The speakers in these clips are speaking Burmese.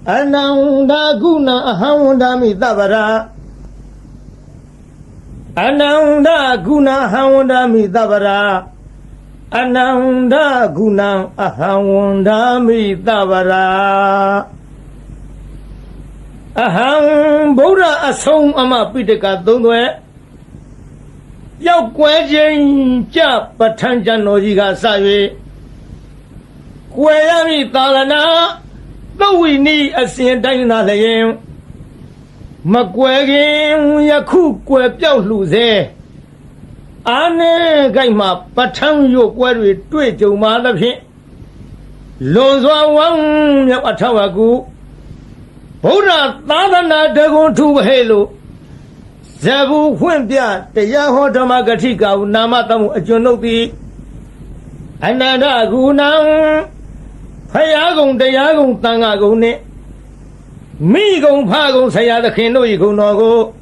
Ananda guna ahawandami tabara Ananda guna ahawandami tabara Ananda guna ahawandami tabara Aham Buddha asong ama pitaka dungwe Yau quay trên chạp bật thanh chân nô gì gà xa về Quay ra mi ta là ná Đâu vì ni ở xin đánh nà là em Mà quay game ya khu quay béo lù dê Án nè gai mà bật thanh yô quay rồi tuổi châu mà lập hiện Lôn doa vắng nhập ở thao à cú Bố ra ta ta nà đơ gôn thu hệ lộ Zabu Humpia, the Yahodama Gatika, Namatamu, a Jonopi, Ananda Gunam, Payagon, the Yagon Tangagone, Migon Pagon, Saya the Keno, Igunogo,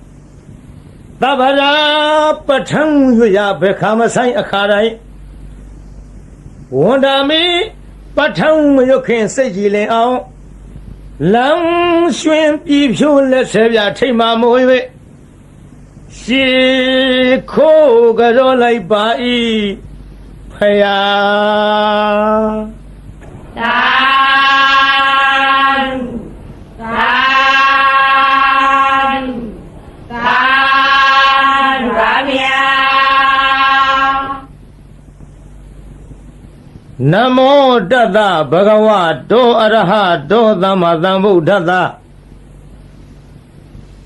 Babara, Patang, Yuya, become a sign a carai. Wanda me, Patang, you can say Gile out. Lang swim, if you let Sevia take my moe. She ko garo lai bai phaya tan ramya Namo Tassa Bhagavato Arahato Sammasambuddhassa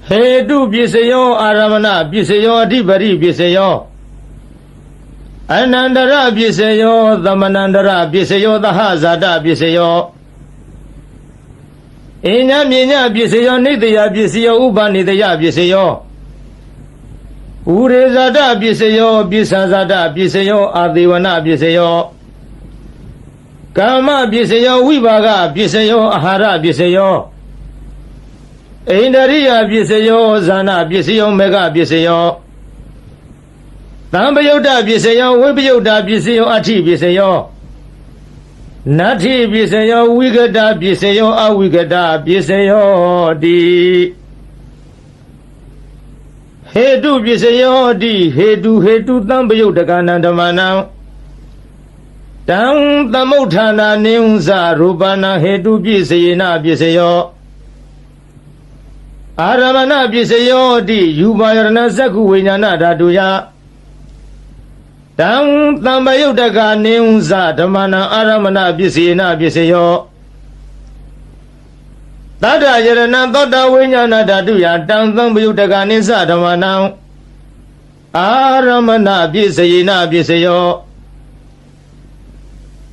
Hedu Bisayo Aramana Bisayo Adhipati Bisayo Anandara Bisayo Dhamanandara Bisayo Dahazada Bisayo Inya Minya Bisayo Nidya Bisayo Upanidya Bisayo Urezada Bisayo Bisazada Bisayo Adivana Bisayo Kama Bisayo Vivaga Bisayo Ahara Bisayo Indariya Bisayo Zana Bisayo Mega Bisayo Tambayota Bisayo Vibhyota Bisayo Ati Bisayo Nati Bisayo Vigada Bisayo Avigada Bisayo Di Hedu Bisayo Di Hedu Tambayota Kanandamanam Tang Tamotana Neunza Rubana Hedu Bisayena Bisayo Aramana Bisayo Di Yubayarana Saku Vinyana Daduya Tang Tambayotaka Neunza Damana Aramana Bisayena Bisayo Tata Yarana Tota Vinyana Daduya Tang Tambayotaka Nisa Damana Aramana Bisayena Bisayo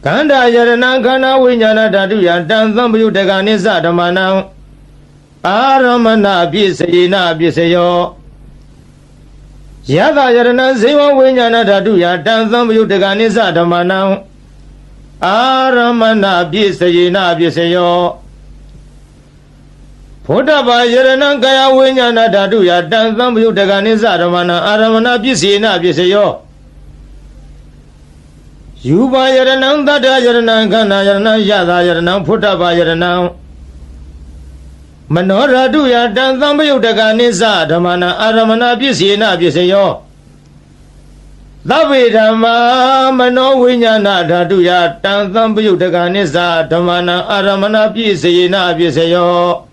Kanda Yarana Kana Vinyana Daduya Tang Tambayotaka Nisa Damana Aramana Bisayena Bisayo Yada Yarana Ziva Vinyana Daduya Tang Tambayotaka Nisa Damana Aramana Bisayena Bisayo Photaba Yarana Kaya Vinyana Daduya Tang Tambayotaka Nisa Damana Aramana Bisayena Bisayo Yuba Yarana Tata Yarana Kana Yarana Yada Yarana Photaba Yarana Manora Duya Tang Tambayotaka Nisa Damana Aramana Bisayena Bisayo Davidama Mano Vinyana Daduya Tang Tambayotaka Nisa Damana Aramana Bisayena Bisayo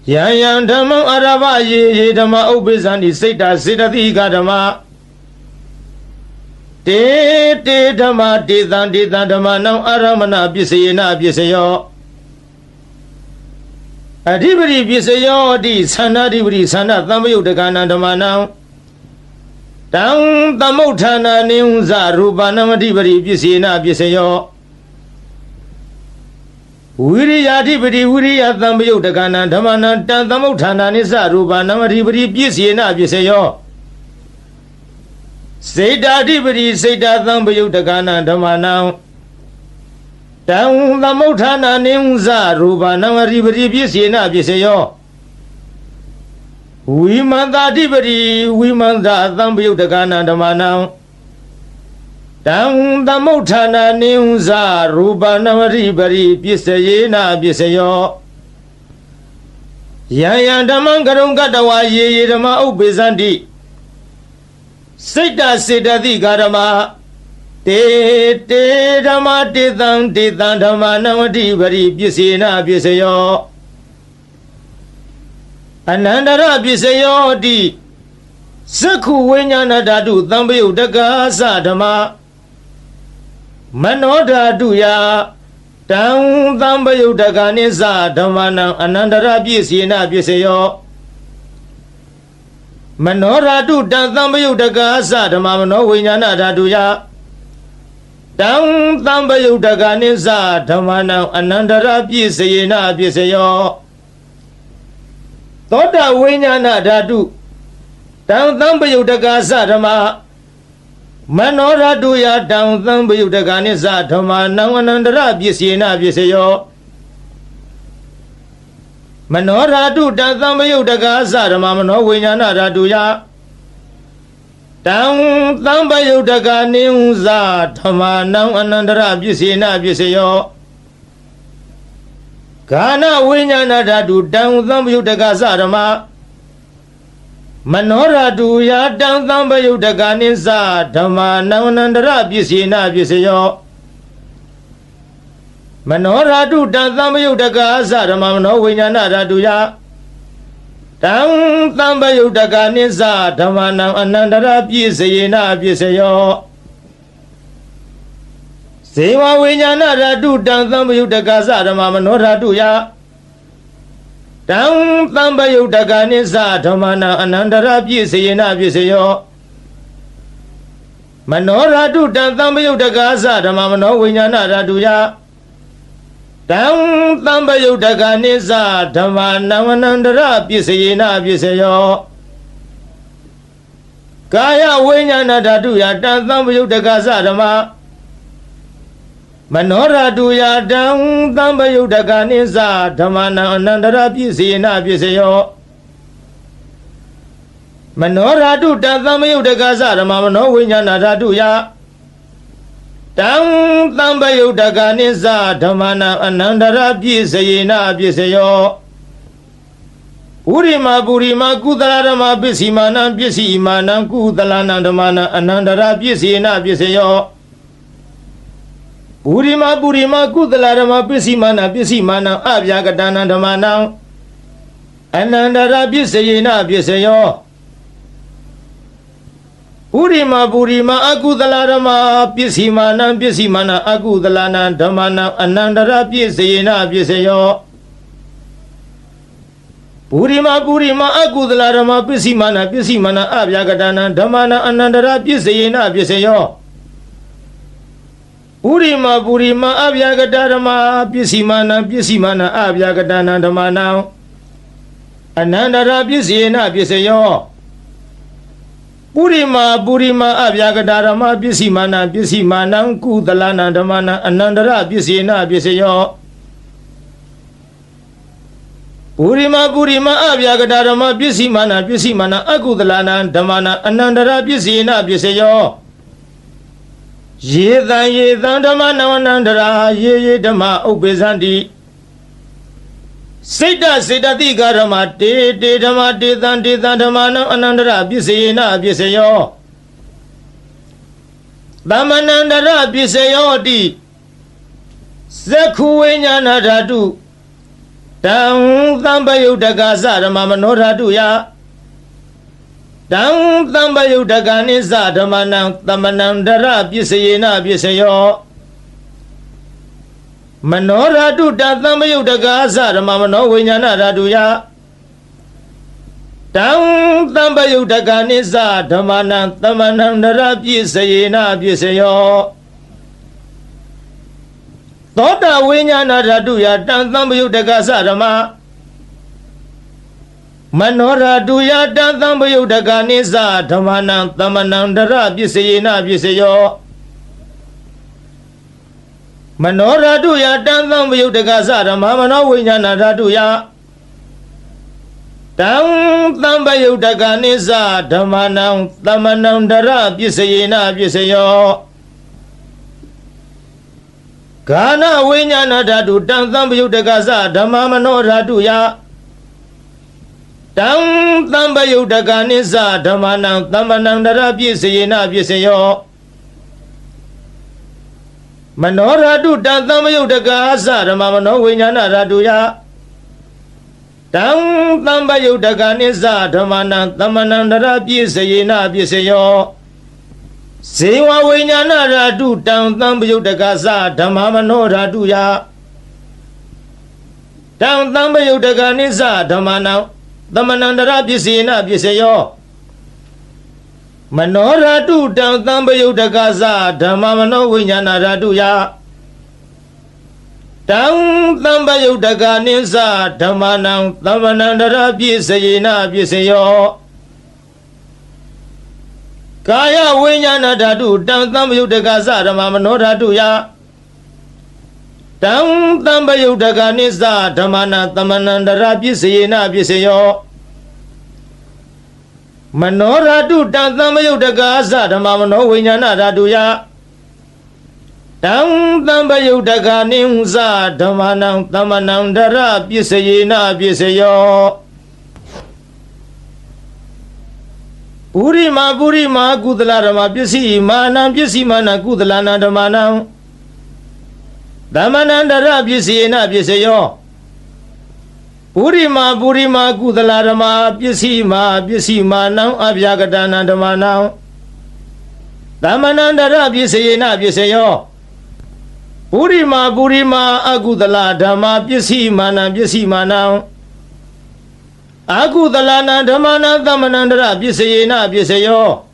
Yayan Dhamma Arava Ye Dhamma Ubisani Sita Siddhati Dhamma Te Dhamma Dedan Dhamma Nam Aramana Bisayena Bisayo Adhipati Bisayo Di Sanadipati Sana Tambayotaka Dhammanam Tang Tamotana Neunza Rupanam Adhipati Bisayena Bisayo Viriyadhipati Viriya Tambayotaka Dhammanam Tang Tamotana Nisa Rupanam Adhipati Bisayena Bisayo Siddhadhipati Siddha Tambayotaka Dhammanam Tang Tamotana Neunza Rupanam Adhipati Bisayena Bisayo Vimantadhipati Vimanta Tambayotaka Dhammanam Tang Tamutana Nimza Rubanamari Bari Pisayena Pisayo Yayandamangarum Gatawa Yedama Ubizandi Sita Sidati Garama Te Dama Titan Titan Damanamati Bari Pisina Pisayo Anandara Pisayo Di Saku Winyana Dadu Tambu Daga Sadama Manoda Duya Tang Tambu Daganiza Damana Anandara Pisina Pisayo Manora Du Tambu Daga Sadama No Winyana Daduya Tang Tambu Daganiza Damana Anandara Pisina Pisayo Toda Winyana Dadu Tang Tambu Daga Sadama Manora Duya Tang Tambu Daganiza Damana Anandara Pisina Pisayo Manora Du Tambu Daga Sadama No Winyana Daduya Tang Tambu Daganiza Damana Anandara Pisina Pisayo Kana Winyana Dadu Tang Tambu Daga Sadama Manora Duya Tang Tambu Daganiza Damana Anandara Pisina Pisayo Manora Du Tang Tambu Daga Sadama No Winyana Daduya Tang Tambu Daganiza Damana Anandara Pisina Pisayo Sewa Winyana Dadu Tang Tambu Daga Sadama Manora Duya Tang Tambu Daganiza Damana Anandara Pisina Pisayo Manora Du Tang Tambu Daga Sadama No Winyana Daduya Tang Tambu Daganiza Damana Anandara Pisina Pisayo Kaya Winyana Daduya Tang Tambu Daga Sadama Manora Duya Tang Tambu Daganiza Damana Anandara Pisina Pisayo Manora Du Tang Tambu Daga Sadama No Winyana Daduya Tang Tambu Daganiza Damana Anandara Pisina Pisayo Urima Burima Kudalarama Pisimana Pisimana Kudalana Damana Anandara Pisina Pisayo Burima Kudalarama Pisimana Pisimana Abyagadana Damana Anandara Pisina Pisayo Burima Akudalarama Pisimana Pisimana Akudalana Damana Anandara Pisina Pisayo Burima Akudalarama Pisimana Pisimana Abyagadana Damana Anandara Pisina Pisayo Burima Abyagadama Pisimana Pisimana Abyagadana Damana Anandara Pisina Pisayo Burima Abyagadama Pisimana Pisimana Kudalana Damana Anandara Pisina Pisayo Burima Abyagadama Pisimana Pisimana Akudalana Damana Anandara Pisina Pisayo Yedan Damana Anandara Ye Dama Ubizandi Sita Digarama Te Dama Dedan Damana Anandara Pisina Pisayo Damanandara Pisayo Di Saku Winyana Dadu Tang Tambu Daga Sadama Manora Duya Tang Tambu Daganiza Damana Tamanandara Pisina Pisayo Manora Du Tang Tambu Daga Sadama No Winyana Daduya Tang Tambu Daganiza Damana Tamanandara Pisina Pisayo Toda Winyana Daduya Tang Tambu Daga Sadama Manora Duya Tang Tambu Daganiza Damana Tamanandara Pisina Pisayo Manora Duya Tang Tambu Daga Sadama Mano Winyana Daduya Tang Tambu Daganiza Damana Tamanandara Pisina Pisayo Gana winyana dhatu tang tambayudagasa dhamma mano dhatu ya Tang tambayudaganisa dhamma nang tammanang dara pisayena pisayo Mano dhatu tang tambayudagasa dhamma mano winyana dhatu ya Tang tambayudaganisa dhamma nang tammanang dara pisayena pisayo Sewa winyana dhatu tang tambayudagasa dhamma mano dhatu ya Tang tambayudaganisa dhamma nang tammanang dara pisayena pisayo Mano dhatu tang tambayudagasa dhamma mano winyana dhatu ya Tang tambayudaganisa dhamma nang tammanang dara pisayena pisayo Kaya winyana dhatu tang tambayudagasa dhamma mano dhatu ya Tang tambayudaganisa dhamma nang tammanang dara pisayena pisayo Mano dhatu tang tambayudagasa dhamma mano winyana dhatu ya Tang tambayudaganisa dhamma nang tammanang dara pisayena pisayo Purima kudala dhamma pisi mana kudalana dhamma nang tammanang dara pisayena pisayo Purima kudala dhamma pisi mana abhyagatana dhamma nang tammanang dara pisayena pisayo Purima akudala dhamma pisi mana Akudalana dhamma nang tammanang dara pisayena pisayo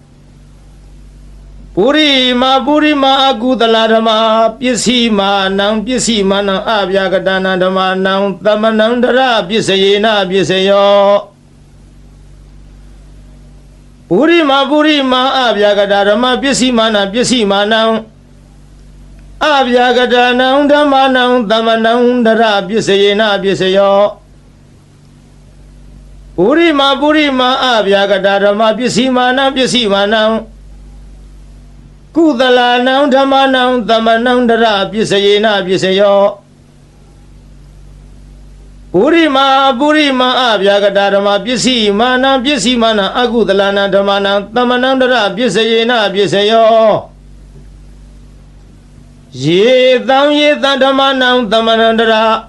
Purima akudala dhamma pisi mana abhyagatana dhamma nang tammanang dara pisayena pisayo Purima abhyagatana dhamma pisi mana abhyagatana dhamma nang tammanang dara pisayena pisayo Purima abhyagatana dhamma pisi mana Kudalana dhamma nang tammanang dara pisayena pisayo Purima abhyagatana dhamma pisi mana akudalana dhamma nang tammanang dara pisayena pisayo Ye tang dhamma nang tammanang dara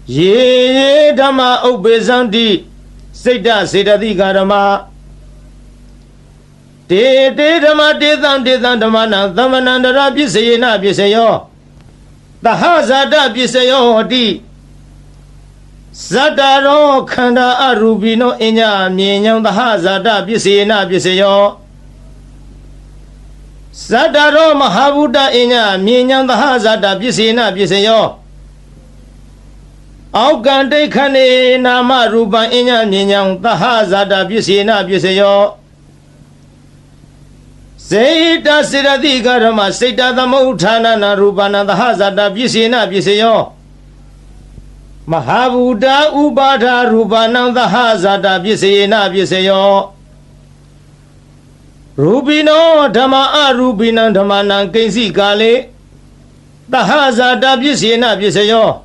Ye dhamma ubbesanti Siddha siddhati dhamma Te dhamma te tang dhamma nang tammanang dara pisayena pisayo Tahasata pisayo hoti Sattaro khanda arubino inya myenyang tahasata pisayena pisayo Sattaro mahabuddha inya myenyang tahasata pisayena pisayo Aukante khane nama rupa inya myenyang tahasata pisayena pisayo Seita siddhati dhamma seita thamauthana rupana tahasata pisayena pisayo Mahabuddha upada rupana tahasata pisayena pisayo Rupino dhamma arupina dhamma nang kaisi kale tahasata pisayena pisayo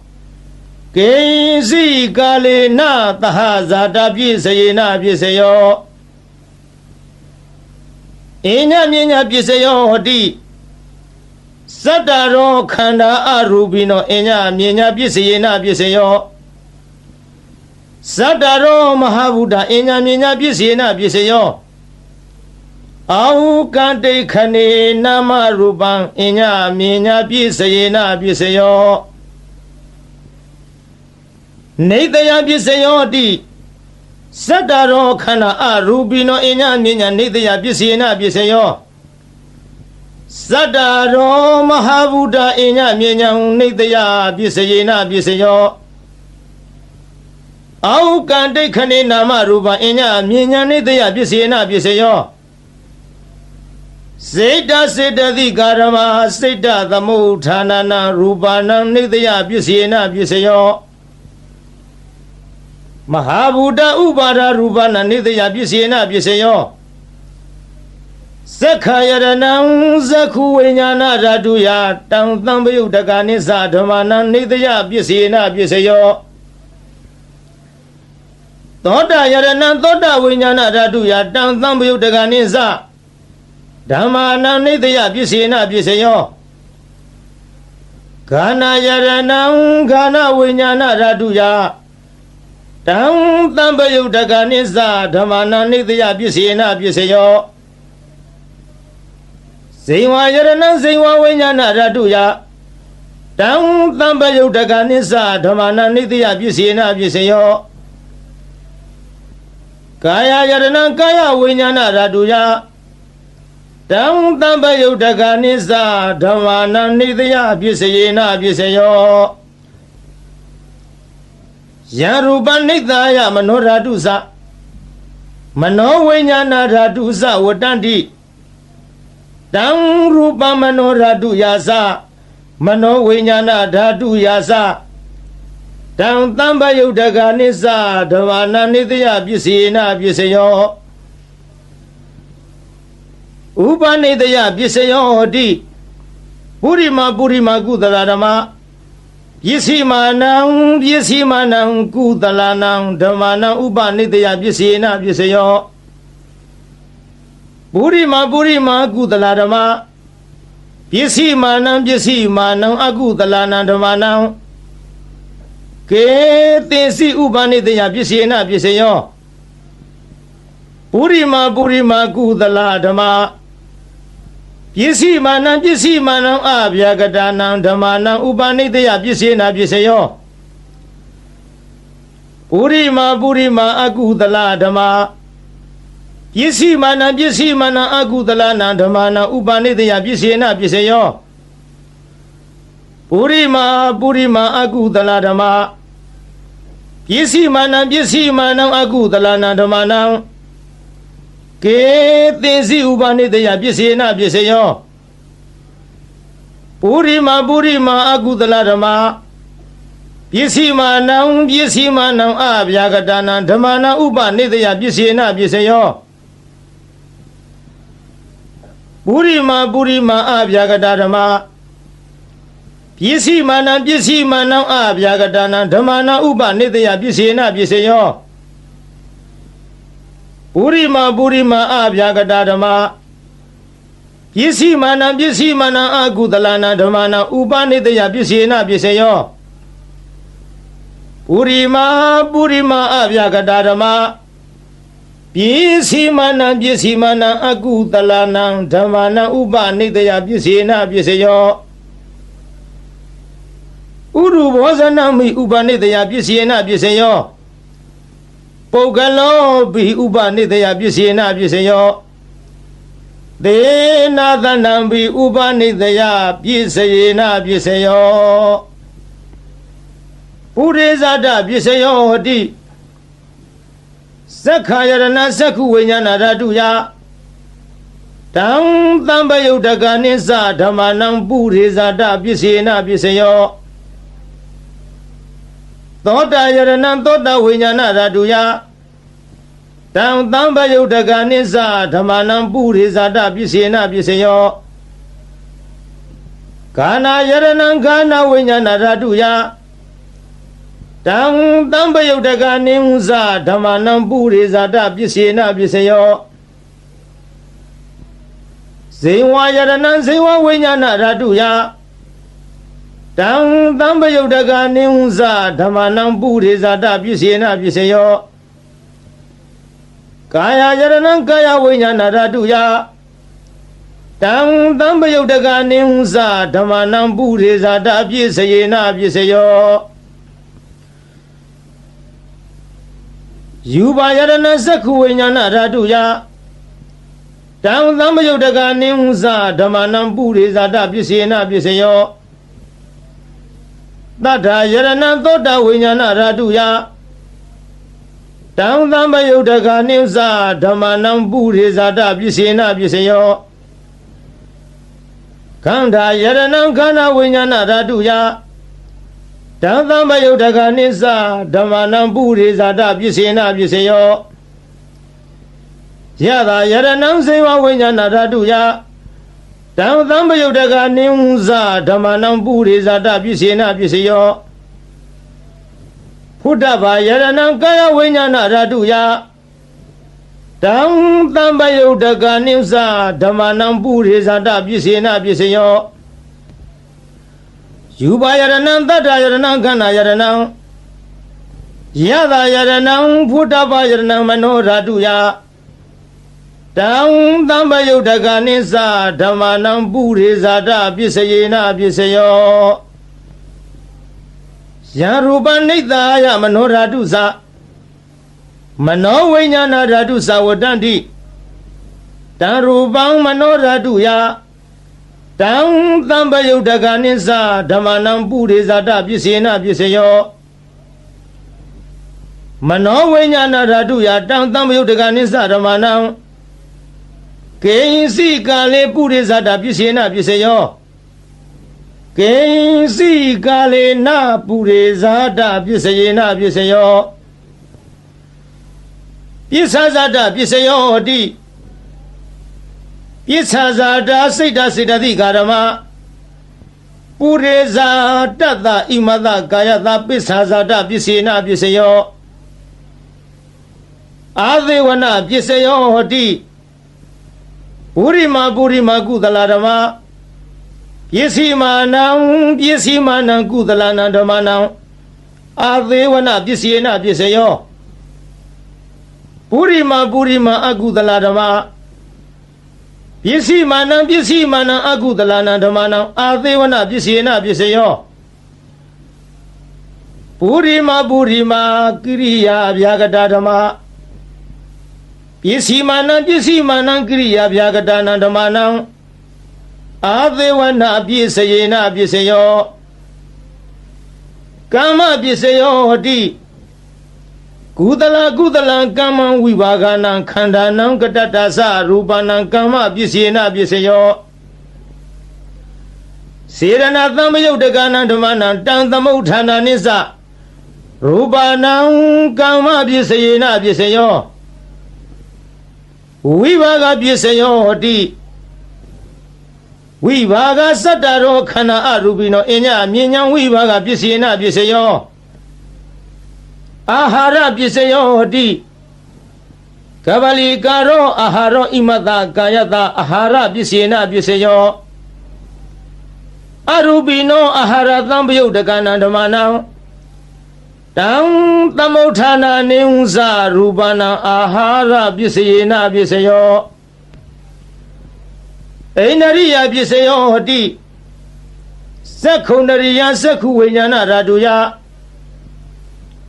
Kaisi kale na tahasata pisayena pisayo Inya myenya pisayo hoti Sattaro khanda arupino inya myenya pisayena pisayo Sattaro mahabuddha inya myenya pisayena pisayo Aukante khane nama rupang inya myenya pisayena pisayo Nidaya pisayo hoti Sattaro khanda arupino inya myenya nidaya pisayena pisayo Sattaro mahabuddha inya myenya nidaya pisayena pisayo Aukante khane nama rupa inya myenya nidaya pisayena pisayo Siddha siddhati dhamma siddha thamauthana rupana nidaya pisayena pisayo Mahabuddha upada rupana nidaya pisayena pisayo ဇက္ခာယရဏံဇက္ခုဝိညာဏဓာတုယတံသံပယုတ်တကနိစ္စဓမ္မနံနေတယပစ္စေနပစ္စယောသောတာယရဏံသောတာဝိညာဏဓာတုယတံသံပယုတ်တကနိစ္စဓမ္မနံနေတယပစ္စေနပစ္စယောဂာနာယရဏံဂာနဝိညာဏဓာတုယတံသံပယုတ်တကနိစ္စဓမ္မနံနေတယပစ္စေနပစ္စယောဇိဝယရဏံဇိဝဝိညာဏဓာတုယတံသံပယုတ်တကနိစ္စဓမ္မနံနေတယပစ္စေနပစ္စယောကာယယရဏံကာယဝိညာဏဓာတုယတံသံပယုတ်တကနိစ္စဓမ္မနံနေတယပစ္စေနပစ္စယောယံရူပနိတ္တယမနောဓာတုသမနောဝိညာဏဓာတုသဝတ္တန္တိတံရူပမနောဓာတုယာသမနောဝိညာဏဓာတုယာသတံသံပယုတ်တကနိစ္စဓမ္မနံနေတယပစ္စေနပစ္စယောဥပနိတယပစ္စယောဟောတိပုရိမာကုသလဓမ္မပစ္စည်းမာနံကုသလနံဓမ္မနံဥပနိတယပစ္စေနပစ္စယောပုရိမာကုသလဓမ္မပစ္စည်းမာနံအကုသလနံဓမ္မနံကေသေစီဥပနိတယပစ္စေနပစ္စယောပုရိမာကုသလဓမ္မပစ္စည်းမာနံအဗျာကတာနံဓမ္မနံဥပနိတယပစ္စေနပစ္စယောပုရိမာအကုသလဓမ္မပစ္စည်းမာနံအကုသလနံဓမ္မနံဥပနိတယပစ္စေနပစ္စယောပုရိမာအကုသလဓမ္မပစ္စည်းမာနံအကုသလနံဓမ္မနံကေသေစီဥပနိတယပစ္စေနပစ္စယောပုရိမာအကုသလဓမ္မပစ္စည်းမာနံအဗျာကတာနံဓမ္မနံဥပနိတယပစ္စေနပစ္စယောပုရိမာအဗျာကတာဓမ္မပစ္စည်းမာနံအဗျာကတာနံဓမ္မနံဥပနိတယပစ္စေနပစ္စယောပုရိမာအဗျာကတာဓမ္မပစ္စည်းမာနံအကုသလနံဓမ္မနံဥပနိတယပစ္စေနပစ္စယောပုရိမာအဗျာကတာဓမ္မပစ္စည်းမာနံအကုသလနံဓမ္မနံဥပနိတယပစ္စေနပစ္စယောဥရုဘောဇနမိဥပနိတယပစ္စေနပစ္စယောပုဂ္ဂလောပိဥပနိတယပစ္စေနပစ္စယောသေနာသနံပိဥပနိတယပစ္စေနပစ္စယောပုရိဇာတပစ္စယောဟောတိဇက္ခာယရဏဇက္ခုဝိညာဏဓာတုယတံသံပယုတ်တကနိစ္စဓမ္မနံပုရိဇာတပစ္စေနပစ္စယောသောတာယရဏံသောတာဝိညာဏဓာတုယတံသံပယုတ်တကနိစ္စဓမ္မနံပုရိဇာတပစ္စေနပစ္စယောဂာနာယရဏံဂာနဝိညာဏဓာတုယတံသံပယုတ်တကနိစ္စဓမ္မနံပုရိဇာတပစ္စေနပစ္စယောဇိဝယရဏံဇိဝဝိညာဏဓာတုယတံသံပယုတ်တကနိစ္စဓမ္မနံပုရိဇာတပစ္စေနပစ္စယောကာယယရဏံကာယဝိညာဏဓာတုယတံသံပယုတ်တကနိစ္စဓမ္မနံပုရိဇာတပစ္စေနပစ္စယောယူပါယရဏဇက္ခုဝိညာဏဓာတုယတံသံပယုတ်တကနိစ္စဓမ္မနံပုရိဇာတပစ္စေနပစ္စယောသတ္ထာယရဏံသောတာဝိညာဏဓာတုယတံသံပယုတ်တကနိစ္စဓမ္မနံပုရိဇာတပစ္စေနပစ္စယောခန္ဓာယရဏံခန္ဓာဝိညာဏဓာတုယတံသံပယုတ်တကနိစ္စဓမ္မနံပုရိဇာတပစ္စေနပစ္စယော ယသာယရဏံစေဝဝိညာဏဓာတုယတံသံပယုတ်တကနိဝဇဓမ္မနံပုရိဇာတပစ္စေနပစ္စယောဖုဒ္ဓဘာယရဏံကာယဝိညာဏဓာတုယတံသံပယုတ်တကနိဝဇဓမ္မနံပုရိဇာတပစ္စေနပစ္စယောယူပါယရဏံတတ္တယရဏံခန္ဓာယရဏံယသာယရဏံဖုဒ္ဓဘာယရဏံမနောဓာတုယတံသံပယုတ်တကနိစ္စဓမ္မနံပုရိဇာတပစ္စယေနပစ္စယောယံရူပနိတ္တာယမနောဓာတုသမနောဝိညာဏဓာတုသဝတ္တန္တိတံရူပံမနောဓာတုယတံသံပယုတ်တကနိစ္စဓမ္မနံပုရိဇာတပစ္စေနပစ္စယောမနောဝိညာဏဓာတုယတံသံပယုတ်တကနိစ္စဓမ္မနံကေယင်စီကာလေပုရိဇာတပစ္စေနပစ္စယောကေယင်စီကာလေနပုရိဇာတပစ္စယေနပစ္စယောပစ္ဆဇာတပစ္စယောဟတိပစ္ဆဇာတစိတ်တစေတသိကာရမပုရိဇာတတ္တဣမတကာယတပစ္ဆဇာတပစ္စေနပစ္စယောအာသေဝနပစ္စယောဟတိပုရိမာကုသလဓမ္မပစ္စည်းမာနံကုသလနံဓမ္မနံအာသေဝနပစ္စယေနပစ္စယောပုရိမာအကုသလဓမ္မပစ္စည်းမာနံအကုသလနံဓမ္မနံအာသေဝနပစ္စယေနပစ္စယောပုရိမာကိရိယာဗျာကတာဓမ္မပစ္စည်းမာနံကိရိယာဗျာကတာနံဓမ္မနံအာသေဝနပစ္စယေနပစ္စယောကာမပစ္စယောဟတိကုသလကမ္မဝိဘာဂနံခန္ဓာနံကတတ္တသရူပနံကမ္မပစ္စေနပစ္စယောစေရဏသံပယုတ်တကနံဓမ္မနံတံသမုဋ္ဌာနာနိစ္စရူပနံကမ္မပစ္စေနပစ္စယောဝိဘာဂပစ္စယောဟတိဝိဘာဂစတ္တရောခန္ဓာအရူပိနောအညမြဉ္ဇံဝိဘာဂပစ္စေနပစ္စယောအာဟာရပစ္စယောဟတိကဗလိကာရောအာဟာရောဣမတကာယတအာဟာရပစ္စေနပစ္စယောအရူပိနောအာဟာရသံပယုတ်တကနံဓမ္မနံတံသမုဋ္ဌာနာနိဝဇရူပနံအာဟာရပစ္စေနပစ္စယောအိန္ဒရိယပစ္စယောဟတိသက္ခုဏရိယသက္ခုဝိညာဏဓာတုယ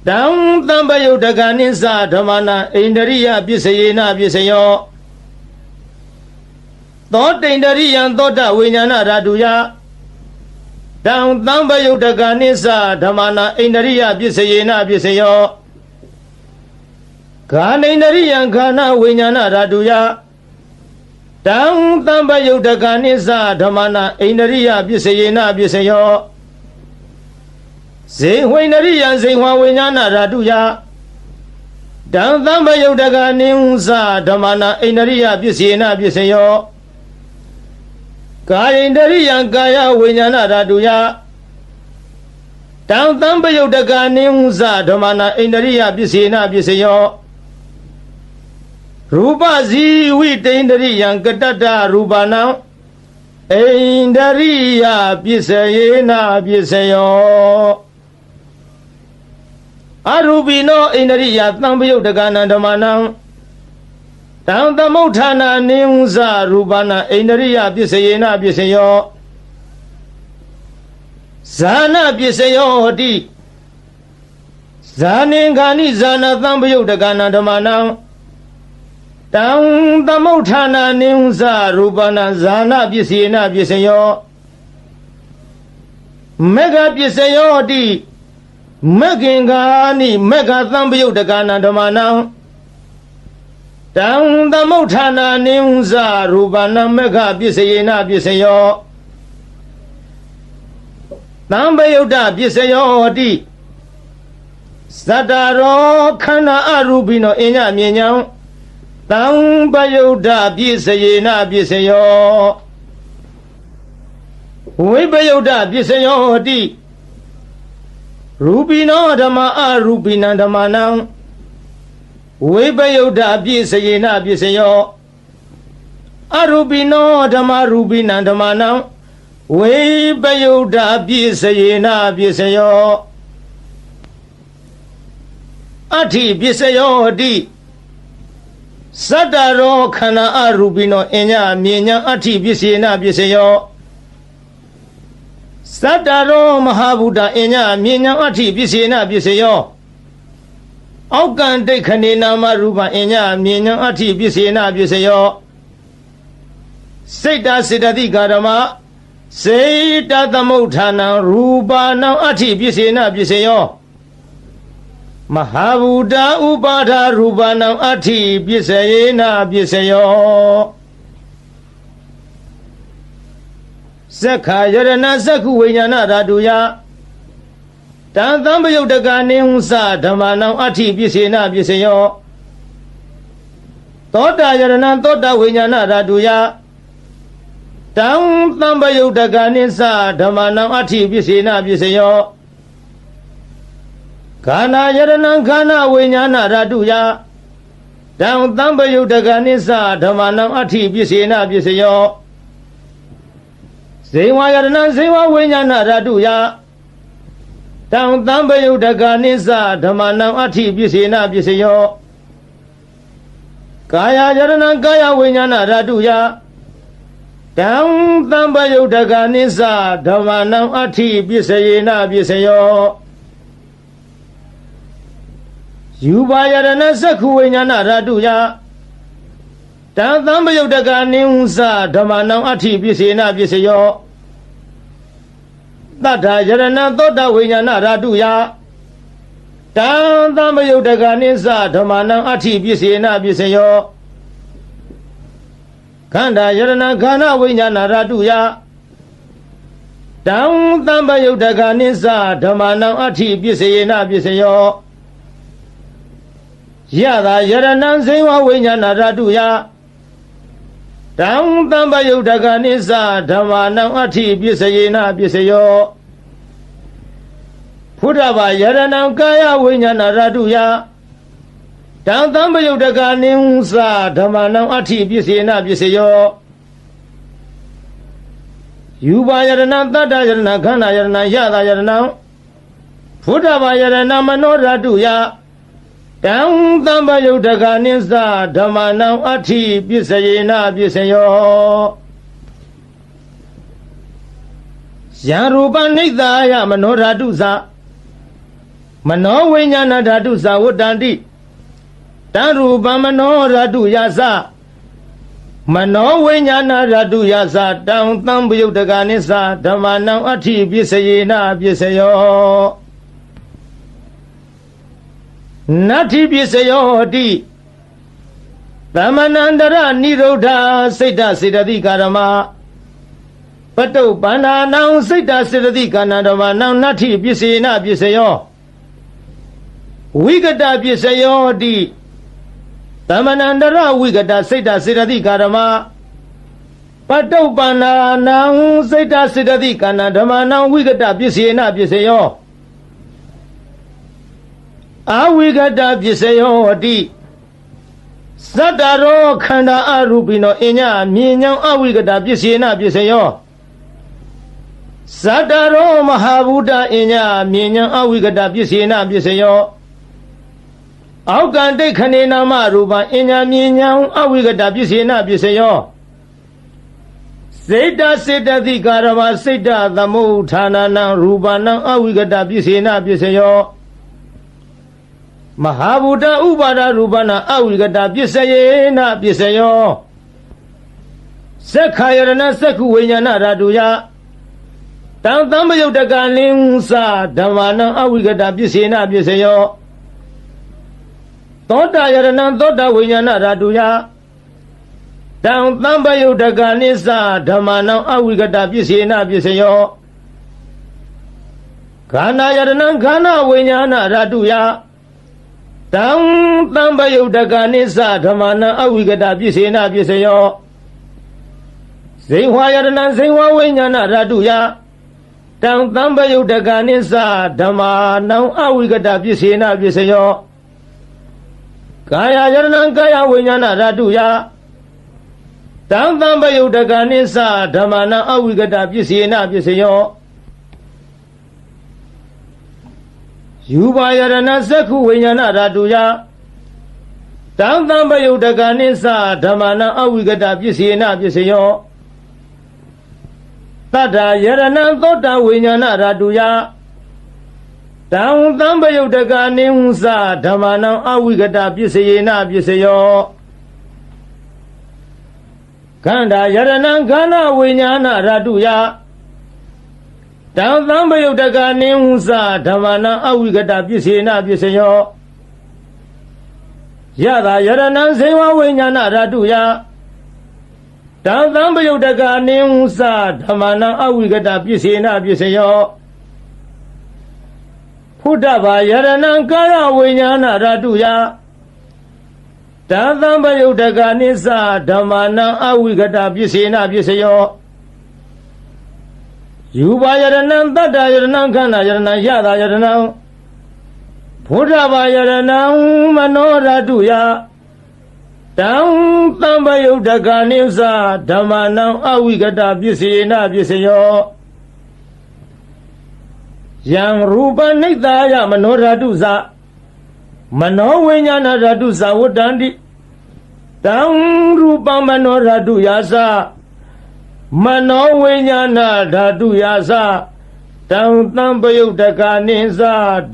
တံသံပယုတ်တကနိစ္စဓမ္မနံအိန္ဒရိယပစ္စယေနပစ္စယောသောတိန္ဒရိယံသောတဝိညာဏဓာတုယတံသံပယုတ်တကနိစ္စဓမ္မနံအိန္ဒရိယပစ္စယေနပစ္စယောဂာနိန္ဒရိယံခန္ဓာဝိညာဏဓာတုယတံသံပယုတ်တကနိစ္စဓမ္မနံအိန္ဒရိယပစ္စယေနပစ္စယောဇေဝိန္ဒရိယံဇေဝဝိညာဏဓာတုယတံသံပယုတ်တကနိဝဇဓမ္မနံအိန္ဒရိယပစ္စယေနပစ္စယောကာယိန္ဒရိယံကာယဝိညာဏဓာတုယတံသံပယုတ်တကနိဝဇဓမ္မနံအိန္ဒရိယပစ္စယေနပစ္စယောရူပဇီဝိတိန္ဒရိယံကတတ္တရူပနံအိန္ဒရိယပစ္စယေနပစ္စယောအရူပိနောအိန္ဒရိယသံပယုတ်တကနံဓမ္မနံတံသမုဋ္ဌာနာနိဝဇရူပနံအိန္ဒရိယပစ္စယေနပစ္စယောဇာနာပစ္စယောဟတိဇာနိခာနိဇာနာသံပယုတ်တကနံဓမ္မနံတံသမုဋ္ဌာနာနိဝဇရူပနံဇာနာပစ္စယေနပစ္စယောမေဃပစ္စယောဟတိမဂ္ဂင်္ဂာနိမဂ္ဂသံပယုတ်တကနံဓမ္မနံတံသမုဋ္ဌာနာနိဝဇရူပနံမဂ္ဂပစ္စယေနပစ္စယောသံပယုတ်တပစ္စယောဟတိသတ္တရောခန္ဓာအရူပိနောအညမြဉ္ဇံ တံပယုဒ္ဓပြည့်စယေနပြည့်စယောဝိပယုဒ္ဓပြည့်စယောတိရူပိနောဓမ္မအရူပိနံဓမ္မနံဝိပယုဒ္ဓပြည့်စယေနပြည့်စယောအရူပိနောဓမ္မရူပိနံဓမ္မနံဝိပယုဒ္ဓပြည့်စယေနပြည့်စယောအဋ္ဌိပြည့်စယောတိစတ္တရောခန္ဓာအရူပိနောအညမြညာအဋ္ဌိပြည့်စယေနပြည့်စယောစတ္တရောမဟာဗုဒ္ဓအညမြညာအဋ္ဌိပြည့်စယေနပြည့်စယောအောက်ကံဒိဋ္ဌခဏေနာမရူပအညမြညာအဋ္ဌိပြည့်စယေနပြည့်စယောစိတ်တစေတသိကာရမစေတသမုဋ္ဌာနံရူပနံအဋ္ဌိပြည့်စယေနပြည့်စယောမဟာဗုဒ္ဓဥပါဒရူပနံအဋ္ဌိပြည့်စယေနပြည့်စယောသက္ခာယရဏသက္ခုဝိညာဏဓာတုယတံသံပယုတ်တကနေဟုသဓမ္မနံအဋ္ဌိပြည့်စယေနပြည့်စယောသောတာယရဏသောတာဝိညာဏဓာတုယတံသံပယုတ်တကနေသဓမ္မနံအဋ္ဌိပြည့်စယေနပြည့်စယောခန္ဓာယရဏခန္ဓာဝိညာဏဓာတုယတံသံပယုတ်တကနေသဓမ္မနံအဋ္ဌိပြည့်စယေနပြည့်စယောဇေဝယရဏဇေဝဝိညာဏဓာတုယတံသံပယုတ်တကနေသဓမ္မနံအဋ္ဌိပြည့်စယေနပြည့်စယောကာယယရဏကာယဝိညာဏဓာတုယတံသံပယုတ်တကနေသဓမ္မနံအဋ္ဌိပြည့်စယေနပြည့်စယောယူပါယရဏသက္ခုဝိညာဏဓာတုယတံသံပယုတ်တကနေဟုသဓမ္မနံအဋ္ဌိပြည့်စယေနပြည့်စယောတတ္ထာယရဏသောတဝိညာဏဓာတုယတံသံပယုတ်တကနေသဓမ္မနံအဋ္ဌိပြည့်စယေနပြည့်စယောခန္ဓာယရဏခန္ဓာဝိညာဏဓာတုယတံသံပယုတ်တကနေသဓမ္မနံအဋ္ဌိပြည့်စယေနပြည့်စယောယတာယရဏဇေဝဝိညာဏဓာတုယတံသံပယုတ်တကနေသဓမ္မနံအဋ္ဌိပြည့်စယေနပြည့်စယောဖုဒ္ဓဘာယရဏကာယဝိညာဏဓာတုယတံသံပယုတ်တကနေသဓမ္မနံအဋ္ဌိပြည့်စယေနပြည့်စယောယူပါယရဏတတ္တယရဏခန္ဓာယရဏယတာယရဏဖုဒ္ဓဘာယရဏမနောဓာတုယတံသံပယုတ်တကနေသဓမ္မနံအဋ္ဌိပြည့်စယေနပြည့်စယောယံရူပနိဿာယမနောဓာတုသမနောဝိညာဏဓာတုသဝတ္တန္တိတံရူပမနောဓာတုယသမနောဝိညာဏဓာတုယသတံသံပယုတ်တကနေသဓမ္မနံအဋ္ဌိပြည့်စယေနပြည့်စယောနတ္ထိပြည့်စယောတိသမဏန္တရနိရောဓစိတ်တစေတသိကာရမပတုပန္နာနံစိတ်တစေတသိကာဏဓမ္မနံနတ္ထိပြည့်စယေနပြည့်စယောဝိကတပြည့်စယောတိသမဏန္တရဝိကတစိတ်တစေတသိကာရမပတုပန္နာနံစိတ်တစေတသိကာဏဓမ္မနံဝိကတပြည့်စယေနပြည့်စယောအဝိကတပစ္စယောတိသတ္တရောခန္ဓာအရူပိနောအညမြင်ညောင်းအဝိကတပစ္စယေနပစ္စယောသတ္တရောမဟာဗုဒ္ဓအညမြင်ညောင်းအဝိကတပစ္စယေနပစ္စယောအောက်ကံဒိဋ္ဌခဏေနာမရူပအညမြင်ညောင်းအဝိကတပစ္စယေနပစ္စယောစေတစေတသိကာရမစိတ်တသမုဋ္ဌာနနံရူပနံအဝိကတပစ္စယေနပစ္စယောမဟာဗုဒ္ဓဥပါဒရူပနာအဝိကတပစ္စယေနပစ္စယောသက္ခာယရဏသက္ခုဝိညာဏဓာတုယတံသံပယုတ်တကနေသဓမ္မနံအဝိကတပစ္စေနပစ္စယောသောတာယရဏသောတာဝိညာဏဓာတုယတံသံပယုတ်တကနေသဓမ္မနံအဝိကတပစ္စေနပစ္စယောခန္ဓာယရဏခန္ဓာဝိညာဏဓာတုယ တံပယုတ်တကနိစ္စဓမ္မနံအဝိကတပစ္စေနပစ္စယောဇိဝါယတနံဇိဝဝိညာဏဓာတုယတံပယုတ်တကနိစ္စဓမ္မနံအဝိကတပစ္စေနပစ္စယောကာယယတနံကာယဝိညာဏဓာတုယတံပယုတ်တကနိစ္စဓမ္မနံအဝိကတပစ္စေနပစ္စယောယူပါယရဏသက္ခုဝိညာဏဓာတုယတံပယုတ်တကနိစ္စဓမ္မနံအဝိကတပစ္စေနပစ္စယောတတ္တယရဏသောတဝိညာဏဓာတုယတံပယုတ်တကနိစ္စဓမ္မနံအဝိကတပစ္စေနပစ္စယောခန္ဓာယရဏခန္ဓာဝိညာဏဓာတုယတံပယုတ်တကနိစ္စဓမ္မနံအဝိကတပစ္စေနပစ္စယောယတာယရဏဇေဝဝိညာဏဓာတုယတံပယုတ်တကနိစ္စဓမ္မနံအဝိကတပစ္စေနပစ္စယောဖုဒ္ဓဘာယရဏကာယဝိညာဏဓာတုယတံပယုတ်တကနိစ္စဓမ္မနံအဝိကတပစ္စေနပစ္စယောယူပါယရဏတတ္တယရဏခန္ဓာယရဏယတာယရဏဘုဒ္ဓဘာယရဏမနောဓာတုယတံပယုတ်တကနိစ္စဓမ္မနံအဝိကတပစ္စေနပစ္စယောယံရူပနိတ္တယမနောဓာတုသမနောဝိညာဏဓာတုသဝတ္တန္တိတံရူပမနောဓာတုယာသမနောဝိညာဏဓာတုယာသတံပယုတ်တကနိစ္စ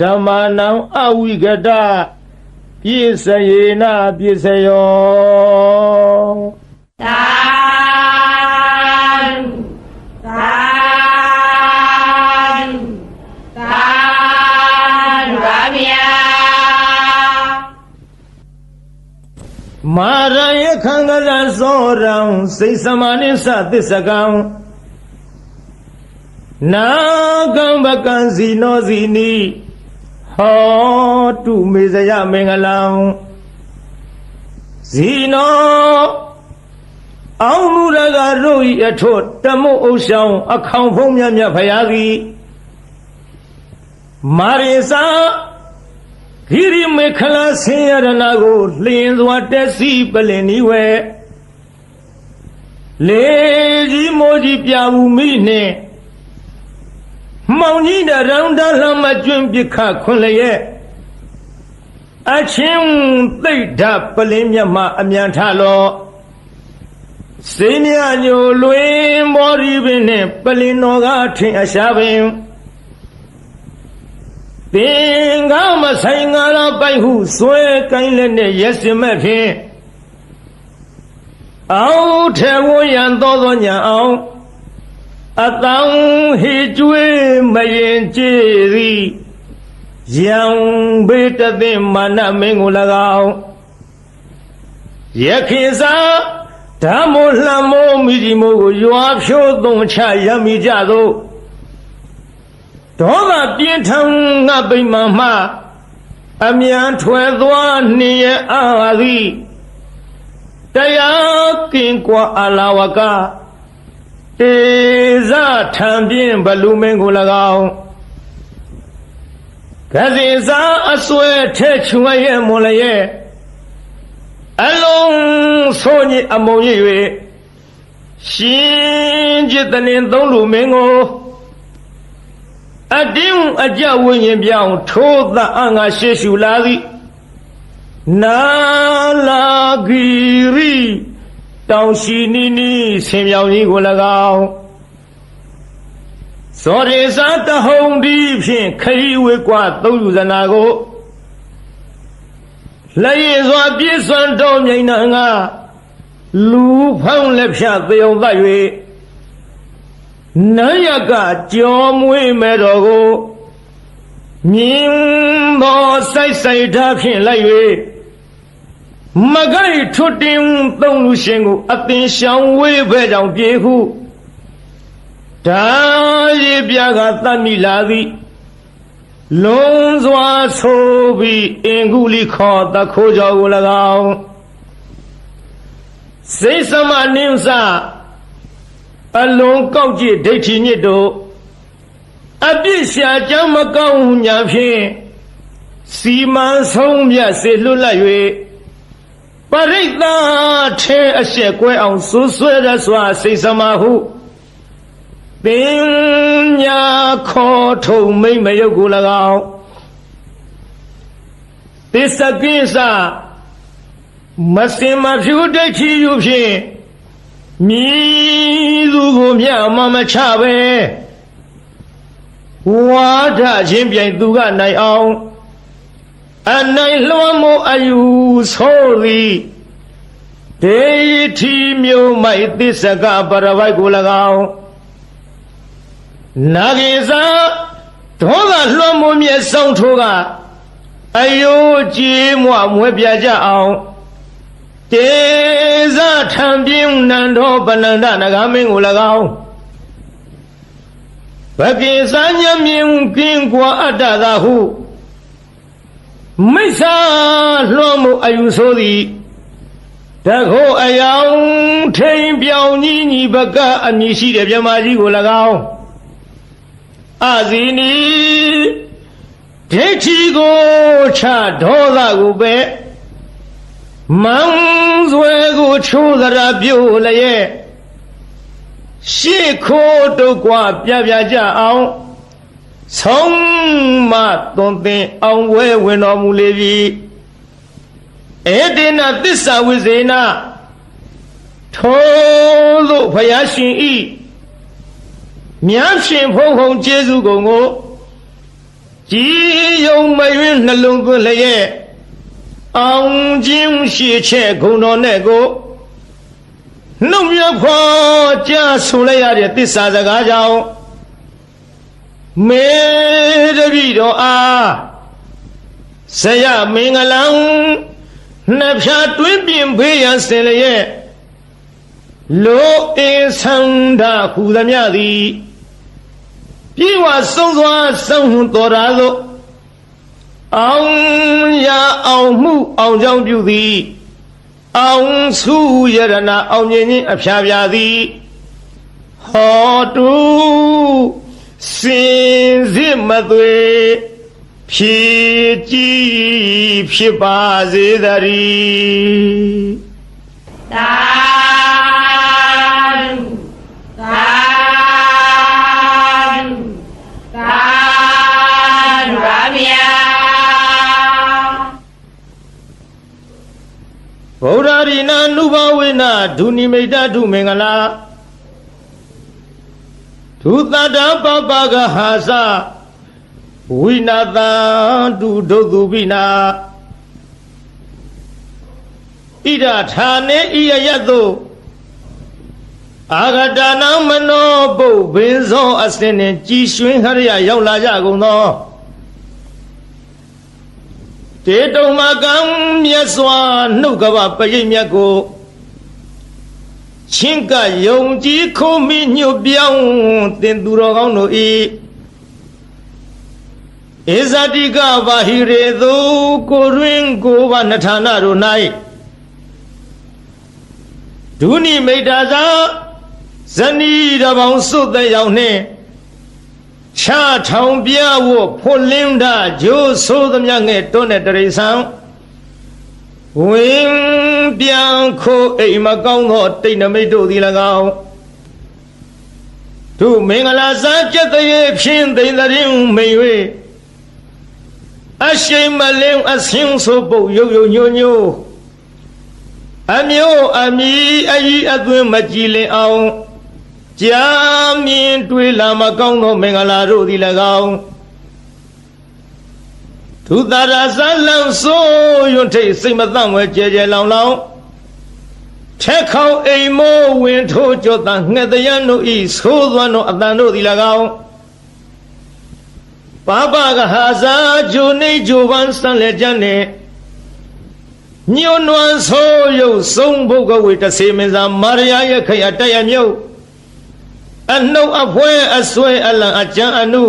ဓမ္မနံအဝိကတပစ္စယေနပစ္စယောသာဓုသာဓုသာဓုပါဗျာမာရယခံကရသောရံစိတ်စမနိသသစ္စကံနာကံဘကံဇီနောဇီနီဟောတုမေဇယမင်္ဂလံဇီနောအောင်မူရကတို့ဤအထွတ်တမုတ်ဥဆောင်အခေါင်ဖုံးမြတ်မြတ်ဖရာသည်မာရိစာဂိရိမေခလာဆင်းရဏကိုလျင်စွာတက်စီပလင်ဤဝဲလေကြီးမိုးကြီးပြဝူမိနှင့်မောင်ကြီးတရောင်တလှမကျွန်းပြခခွန်လျက်အချင်းသိဋ္ဌပလင်းမြတ်မှအမြန်ထလောစိမြညိုလွင်မောရီပင်နှင့်ပလင်းတော်ကထင်အရှာပင်သင်္ကာမဆိုင်ငါရပိုက်ဟုဆွဲကိုင်းလက်နဲ့ရက်စင်မဲ့ဖြင့်အောက်ထဲဝရန်သောညာအောင်အတောင်ဟိကျွေးမရင်ကြည်သည်ယံဘေတသိမာနမင်းကို၎င်းယခိစာဓမ္မလှမောမိဒီမိုးကိုရွာဖြိုးသွန်ချရမိကြသောဒေါသပြင်းထန်ငါပိမှန်မှအမြန်ထွယ်သွားနေရအာသည်တရားကင်ကွာအလာဝကတေဇထံပြင်းဘလူမင်းကို၎င်းကစီစာအစွဲထဲချွေရဲ့မွန်လျက်အလုံးဆိုးညစ်အမုံရ၍ရှင်จิตတလင်သုံးလူမင်းကိုအတင်းအကြဝိညာဉ်ပြောင်းထိုးသအငါရှေရှုလာသည်နာလာဂီရီတောင်ရှိနီနီဆင်မြောင်ကြီးကို၎င်းသောရေစာတဟုံဒီဖြင့်ခရီးဝေကွာသုံးယူဇနာကိုလက်ရည်စွာပြည့်စွန်တော်မြိန်နာငါလူဖောင်းလက်ဖြတ်သေုံသတ်၍နန်းရကကြောမွေးမဲ့တော်ကိုမြင်းသောစိုက်စိုက်ထားဖြင့်လိုက်၍မကိုက်ထွတ်တင်သုံးလူရှင်ကိုအသင်ရှောင်ဝေးပဲကြောင့်ပြေဟုဒါရည်ပြကသတ်မိလာသည် လုံးစွာဆိုပြီးအင်္ဂုလိခောတခိုးကြောကို၎င်းစိတ်သမနိဝစအလုံးကောက်ကြည့်ဒိဋ္ဌိညစ်တို့အပြစ်ရှာကြမ်းမကောင်းညာဖြင့်စီမံဆုံးမြတ်စေလွတ်လပ်၍ပရိသတ်ထဲအရှက်ကွဲအောင်ဆွဆွဲရစွာစိတ်သမဟုပညာခေါ်ထုံမိမ့်မယုတ်ကို၎င်းသစ္စကိစ္စမစင်မဖြူဒိဋ္ဌိယူဖြင့်မြည်သူကိုမြတ်မမချပဲဝါဒချင်းပြိုင်သူကနိုင်အောင်အနိုင်လွှမ်းမိုးအယူဆိုသည်ဒေထီမျိုးမိုက်သစ္စကပရဝိုက်ကို၎င်းနာဂိသာဒေါသလွှမ်းမိုးမြဲဆောင်ထိုးကအယိုးကြည်မွမွဲပြကြအောင်တေဇထံပြင်းနန္ဒောပနန္ဒနဂမင်းကို၎င်းဘကိသညမြင်ကင်းကွာအတ္တသာဟုမိစ္ဆာလွှမ်းမိုးအယူဆိုသည်တခိုးအယောင်ထိန်ပြောင်ကြီးညီဘကအမည်ရှိတဲ့မြမကြီးကို၎င်းအဇီနီဒိဋ္ဌိကိုချဒေါသကိုပဲမန်းဆွဲကိုချိုးသရာပြုတ်လျက်ရှေ့ခိုးတုတ်ကွာပြပြကြအောင်ဆုံးမသွန်သင်အောင်ဝဲဝင်တော်မူလေပြီဧတေနသစ္စာဝိဇေနထိုသို့ဘုရားရှင်ဤမြတ်ရှင်ဘုံဘုံကျေးဇူးကုန်ကိုကြည်ယုံမယွင်းနှလုံးသွင်းလျက်အောင်ခြင်းရှိချက်ဂုဏ်တော်နဲ့ကိုနှုတ်မြဖော်ကြားဆိုလိုက်ရတဲ့သစ္စာစကားကြောင့်မေတ္တိတော်အားဆရာမင်္ဂလံနှစ်ဖြာတွင်းပြင်ဖေးရန်စင်လျက်လိုအင်းဆန္ဒဟူသမျှသည်ပြေဝဆုံးစွာဆုံးဟုတော်ရာသို့အောင်ရအောင်မှုအောင်ကြောင်းပြုသည်အောင်စုယရနာအောင်မြင်ခြင်းအဖျားပြသည်ဟောတုစင်စစ်မသွေဖြည့်ကြည်ဖြစ်ပါစေတည်းသာသာသာရမြာဗုဒ္ဓရိနာနုဘဝေနဒုနိမိတ်ဒုမင်္ဂလာဒုသတ္တပပကဟာသဝိနာတံတုဒုသုပိနာဣဒထာနေဣယယတုအာဂတနာမနောပုဗ္ဗင်းသောအစင်းနှင့်ကြည်ရွှင်ခရရရောက်လာကြကုန်သောတေတုံမကံမြတ်စွာနှုတ်ကပပရိတ်မြတ်ကိုချင်းကယုံကြည်ခုံမိညွတ်ပြောင်းတင်သူတော်ကောင်းတို့ဤဧဇတိကဘာဟိရေသူကိုရင်းကိုဘာနထာနာတို့၌ဒုနိမိတ်တာသာဇနီးတော်ပေါင်းစုတဲ့ရောက်နှင့်ချထောင်ပြဝဖို့လင်းတာဂျိုးဆိုးသမျှငဲ့တွန်းတဲ့တရိษံဝင်ပြန်ခိုးအိမ်မကောင်းသောတိတ်နမိတ်တို့သည်၎င်းသူမင်္ဂလာစားကျက်တဲ့ဖြင့်သိမ့်တဲ့မိန်၍အရှိန်မလင်းအဆင်းဆိုပုတ်ရုပ်ရုပ်ညို့ညို့အမျိုးအမီအကြီးအသွင်းမကြည်လင်အောင်ကြာမြင်တွေ့လာမကောင်းသောမင်္ဂလာတို့သည်၎င်းသူသာရဇလံဆိုရွန်ထိတ်စိတ်မသန့်ဝဲကြဲကြဲလောင်လောင်ထက်ခေါအိမ်မိုးဝင်ထိုးကြောတန်ငှက်တရန်တို့ဤသိုးသွမ်းတို့အတန်တို့သည်၎င်းပါပကဟာဇာဂျိုနေဂျိုဗန်စံလေကျန်နေညွန်းနွမ်းဆိုးရုပ်ဆုံးဘုတ်ကဝေတစေမင်းစာမာရယာရဲ့ခရတရမြုပ်အနှုတ်အဖွဲအဆွဲအလံအကြံအနု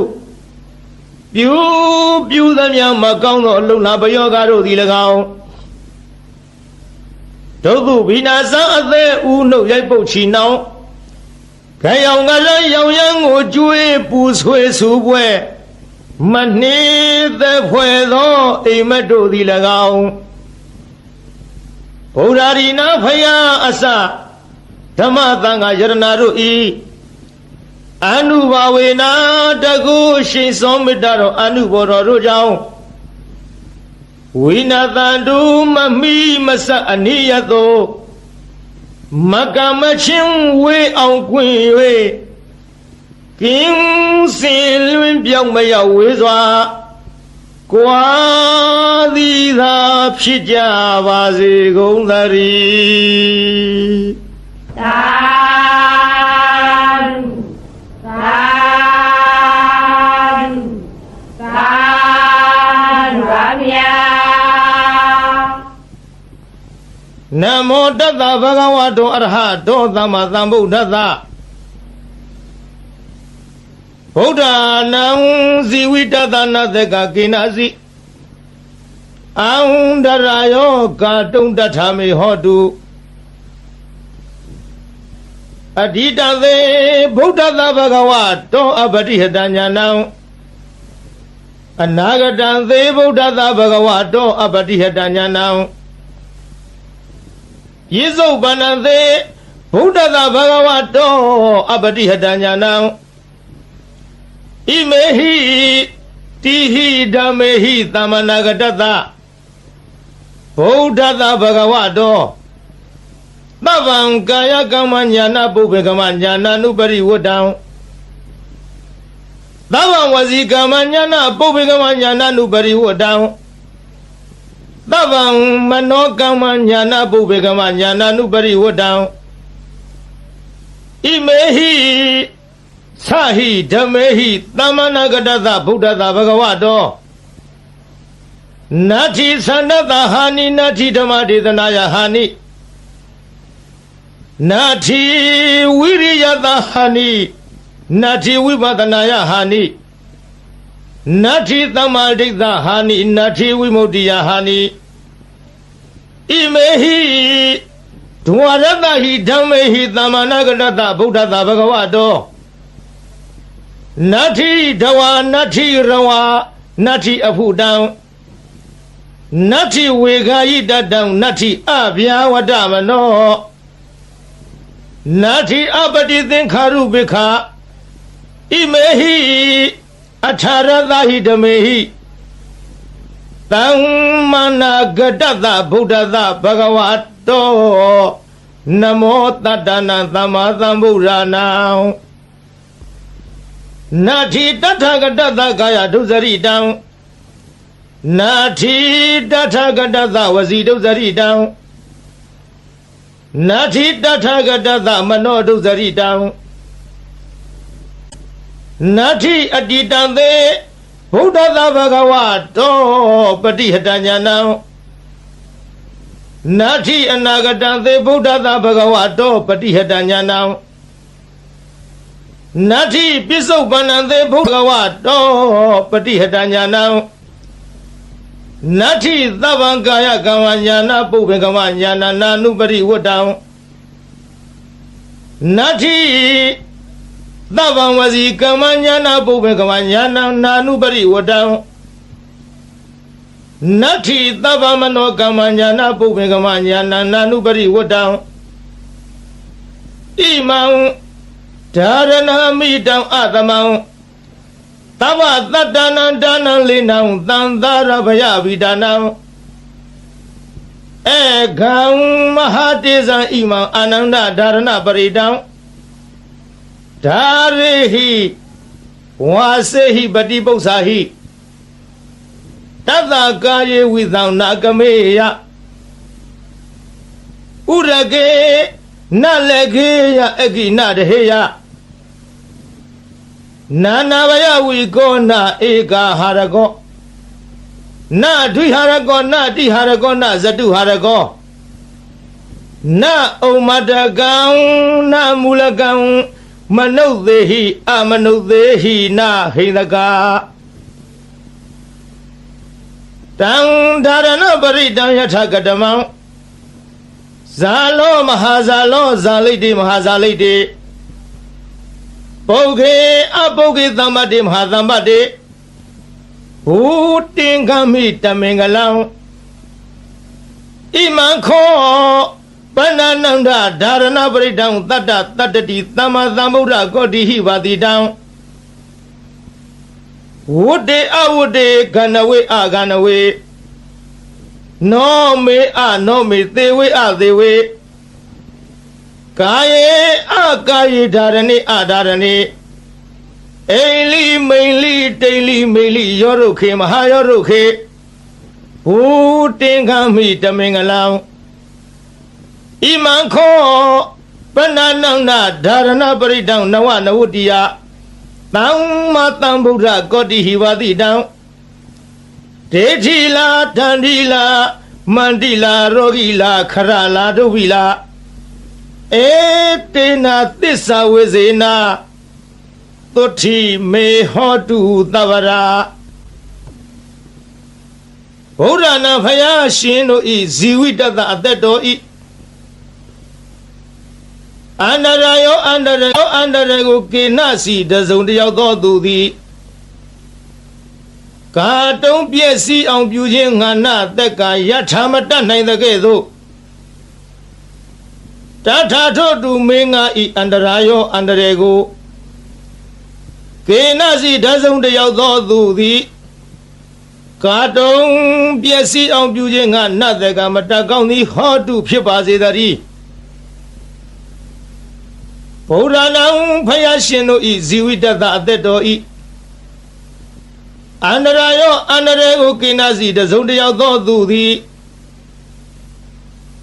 ပြူသမျှမကောင်းသောအလုံးလာပယောဂတို့သည်၎င်းဒုသုဘိနာစံအသေးဦးနှုတ်ရိုက်ပုတ်ချီနှောင်းခဲရောင်ကလည်းရောင်ရမ်းကိုကျွေးပူဆွေးဆူပွဲမနှေးသက်ဖွဲ့သောအိမ်မက်တို့သည်၎င်းဗုဒ္ဓရီနာဖယားအစဓမ္မသံဃာယရဏတို့ဤအနုဘာဝေနာတကုရှိန်စောမေတ္တာတော်အနုဘောတော်တို့ကြောင့်ဝိနာတန်တုမမိမဆအနိယသောမကမချင်းဝေအောင်ကွင်၍ကင်းစင်လွင်ပြောင်းမရောက်ဝေစွာကွာသည်သာဖြစ်ကြပါစေကုန်သတည်းသာဓုသာဓုသာဓုပါဗျာနမောတတ္တဗဂဝတောအရဟတောသမ္မာသမ္ဗုဒ္ဓတ္တဗုဒ္ဓနံဇီဝိတတနာသကကိနာစီအံဒရာယောကာတုံတထမေဟောတုအဓိတသေဗုဒ္ဓတဘဂဝတောအပတိဟတညာနံအနာဂတံသေဗုဒ္ဓတဘဂဝတောအပတိဟတညာနံယေစုပန္နသေဗုဒ္ဓတဘဂဝတောအပတိဟတညာနံဣမေဟိတိဟိဓမ္မေဟိသမ္မနာဂတတဗုဒ္ဓတဘဂဝတောသဗ္ဗံကာယကမ္မညာနာပုပ္ပေကမ္မညာနာနုပရိဝတ္တံသဗ္ဗံဝစီကမ္မညာနာပုပ္ပေကမ္မညာနာနုပရိဝတ္တံသဗ္ဗံမနောကမ္မညာနာပုပ္ပေကမ္မညာနာနုပရိဝတ္တံဣမေဟိသဟိဓမ္မေဟိသမ္မနာဂတသဗုဒ္ဓတဘဂဝတောနတ္ထိသန္တတဟာနိနတ္ထိဓမ္မဒေသနာယဟာနိနတ္ထိဝိရိယတဟာနိနတ္ထိဝိပဿနာယဟာနိနတ္ထိသမ္မာဒိဋ္ဌဟာနိနတ္ထိဝိမု ക്തി ယဟာနိဣမေဟိဒဝရတဟိဓမ္မေဟိသမ္မာနာဂတသဗုဒ္ဓတဘဂဝတောနတ္ထိဒဝနတ္ထိရဝနတ္ထိအဖုတံနတ္ထိဝေခာယိတတံနတ္ထိအဗျာဝတ္တမနောနတ္ထိအပတိသင်္ခါရုပိခာဣမေဟိအထာရသဟိဓမေဟိသမ္မာနာဂတသဗုဒ္ဓသဘဂဝတောနမောတတ္တနာသမ္မာသမ္ဗုဒ္ဓနာနတ္ထိတထဂတသကာယဒုစရိတံနတ္ထိတထဂတသဝစီဒုစရိတံနတ္ထိတထဂတသမနောဒုစရိတံနတ္ထိအတိတံသေဗုဒ္ဓသဘဂဝတောပတိဟတညာနံနတ္ထိအနာဂတံသေဗုဒ္ဓသဘဂဝတောပတိဟတညာနံနတ္ထိပစ္စုပ္ပန္နံသေဘုဂဝတောပတိဟတညာနံနတ္ထိသဗ္ဗံကာယကမ္မညာနာပုပ္ပေကမ္မညာနာနာနုပရိဝတ္တံနတ္ထိသဗ္ဗံဝစီကမ္မညာနာပုပ္ပေကမ္မညာနာနာနုပရိဝတ္တံနတ္ထိသဗ္ဗမနောကမ္မညာနာပုပ္ပေကမ္မညာနာနာနုပရိဝတ္တံဣမံဓာရဏမိတံအသမံသဗ္ဗတတ္တနံဒါနံလိနံသံသာရဗယဝိဒါနံဧကံမဟာတေဇံဣမံအာနန္ဒဓာရဏပရိတံဓာရေဟိဝါစေဟိပတိပု္ပ္ပာဟိတတ္တကာယေဝိသံနာကမေယဥရကေနလေခေယအကိနတဟေယနာနာဝယဝိကောနာဧကာဟာရကောနာဒွိဟာရကောနာတိဟာရကောနာဇတုဟာရကောနာဩမတကံနာမူလကံမနုဿေဟိအမနုဿေဟိနာဟိန္ဒကာ တံဒါရဏပရိတံယထာကတမံဇာလောမဟာဇာလောဇာလိတ်တိမဟာဇာလိတ်တိပုဂ္ဂေအပုဂ္ဂေသမ္မတိမဟာသမ္မတိဘူတင်္ဂမိတမင်္ဂလံဣမံခောပဏ္ဏနန္ဒဒါရဏပရိတံတတ္တတတ္တတိသမ္မာသမ္ဗုဒ္ဓကောတိဟိဝတိတံဝုတေအဝုတေကဏဝေအကဏဝေနောမေအနောမေသေဝေအသေဝေကာယေအကာယေဓာရဏိအဓာရဏိအိလိမိန်လိတိလိမိလိယောရုခေမဟာယောရုခေဘူတင်္ဂမိတမင်္ဂလံဣမံခောပဏ္ဏနန္ဒဒါရဏပရိတံနဝနဝတ္တိယသမ္မာသမ္ဗုဒ္ဓကောတိဟိဝတိတံဒေတိလာတန္တိလာမန္တိလာရောဂီလာခရလာဒုဝိလာဧတေနသစ္စာဝေဇေနာသုတိမေဟောတုသဗ္ဗရာဘုရားနာဖယားရှင်တို့ဤဇီဝိတတအသက်တော်ဤအန္တရာယောအန္တရာယောအန္တရာကိုကေနစီတစုံတယောက်သောသူသည်ကာတုံးပြည့်စည်အောင်ပြုခြင်းငါနသက်ကယထာမတတ်နိုင်တဲ့ကဲ့သို့တထာထို့တူမင်းငါဤအန္တရာယောအန္တရာကိုကေနစီတစုံတယောက်သောသူသည်ကာတုံးပြည့်စည်အောင်ပြုခြင်းငါနသက်ကမတတ်ကောင်းသည်ဟောတုဖြစ်ပါစေတည်းဘုရားနာဖယားရှင်တို့ဤဇီဝိတတအသက်တော်ဤအန္တရာယောအန္တရာကိုကိနာစီတစုံတယောက်သောသူသည်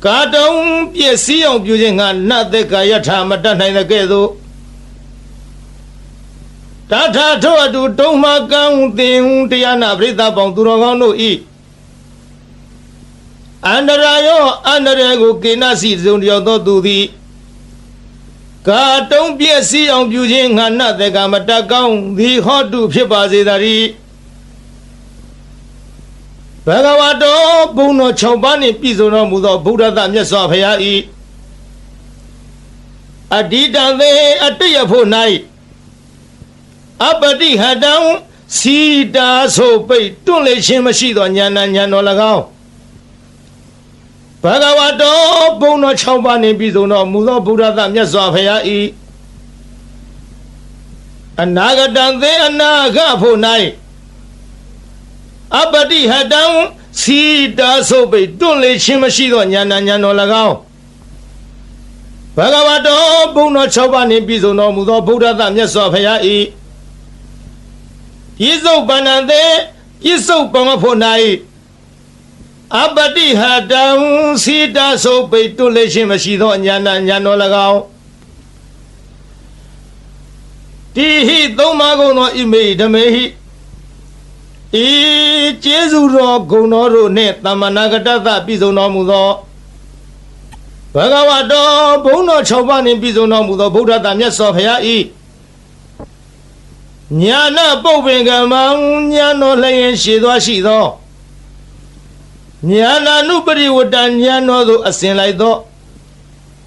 ကာတုံးပြည့်စည်အောင်ပြုခြင်းငါနတ်သက်ကာယထာမတတ်နိုင်တဲ့ကဲ့သို့တထာထို့အတူတုံးမကံသင်တရားနာပရိသတ်ပေါင်းသူတော်ကောင်းတို့ဤအန္တရာယောအန္တရာကိုကိနာစီတစုံတယောက်သောသူသည်ကာတုံးပြည့်စည်အောင်ပြုခြင်းငါနတ်သက်ကာမတတ်ကောင်းသည်ဟောတုဖြစ်ပါစေတည်းဘဂဝတောဘုံတော်6ပါးနှင့်ပြည့်စုံတော်မူသောဗုဒ္ဓသမြတ်စွာဘုရား၏အတ္တိတံသေအတ္တယဖို့၌အပတိဟတံစီတာဆိုပိတ်တွန့်လေခြင်းမရှိသောဉာဏ်ဉာဏ်တော်၎င်းဘဂဝတောဘုံတော်6ပါးနှင့်ပြည့်စုံတော်မူသောဗုဒ္ဓသမြတ်စွာဘုရား၏အနာဂတံသေအနာဂဖို့၌အပတိဟတံစီတာဆိုပိတွန့်လေခြင်းမရှိသောဉာဏ်ဉာဏ်တော်၎င်းဘဂဝတောဘုံတော်6ပါးနှင့်ပြည့်စုံတော်မူသောဗုဒ္ဓသမြတ်စွာဘုရား၏ပြည့်စုံပဏ္ဏသေပြည့်စုံပမဖို့၌အပတိဟတံစီတာဆိုပိတွန့်လေခြင်းမရှိသောဉာဏ်ဉာဏ်တော်၎င်းတိဟိသုံးပါးကုန်သောဣမေဓမေဟိဤကျေးဇူးတော်ဂုဏ်တော်တို့နှင့်သမ္မာနာဂတသပြည့်စုံတော်မူသောဘဂဝတောဘုံတော်6ပါးနှင့်ပြည့်စုံတော်မူသောဗုဒ္ဓတမြတ်စွာဘုရား၏ညာနာပုပ္ပင်ကမံညာတော်လျင်ရှိသောရှိသောညာနာနုပရိဝတ္တညာတော်သို့အစဉ်လိုက်သော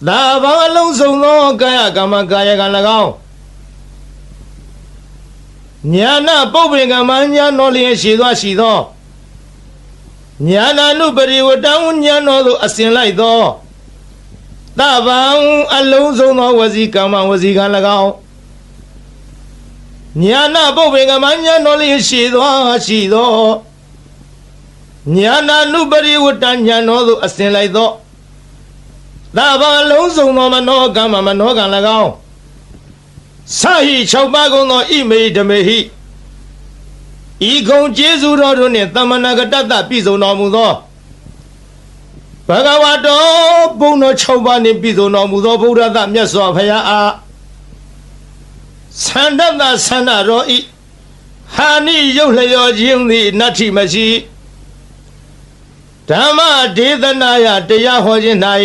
သာဘာအလုံးစုံသောကာယကမ္မကာယကံ၎င်းညာနာပုပ္ပင်ကမညာတော်လျင်ရှိသောရှိသောညာနာနုပရိဝတ္တညာတော်သို့အစဉ်လိုက်သောသဗံအလုံးစုံသောဝစီကမ္မဝစီကံ၎င်းညာနာပုပ္ပင်ကမညာတော်လျင်ရှိသောရှိသောညာနာနုပရိဝတ္တညာတော်သို့အစဉ်လိုက်သောသဗံအလုံးစုံသောမနောကမ္မမနောကံ၎င်းစာဟိ6ပါးကုန်သောဣမေဓမေဟိဤကုံကျေးဇူးတော်တို့နှင့်သမ္မာနာဂတတပြည့်စုံတော်မူသောဘဂဝတောဘုံတော်6ပါးနှင့်ပြည့်စုံတော်မူသောဗုဒ္ဓသမြတ်စွာဘုရားအားသန္တတသန္တရောဤဟာနိရုပ်လျောခြင်းသည်နတ္ထိမရှိဓမ္မဒေသနာယတရားဟောခြင်း၌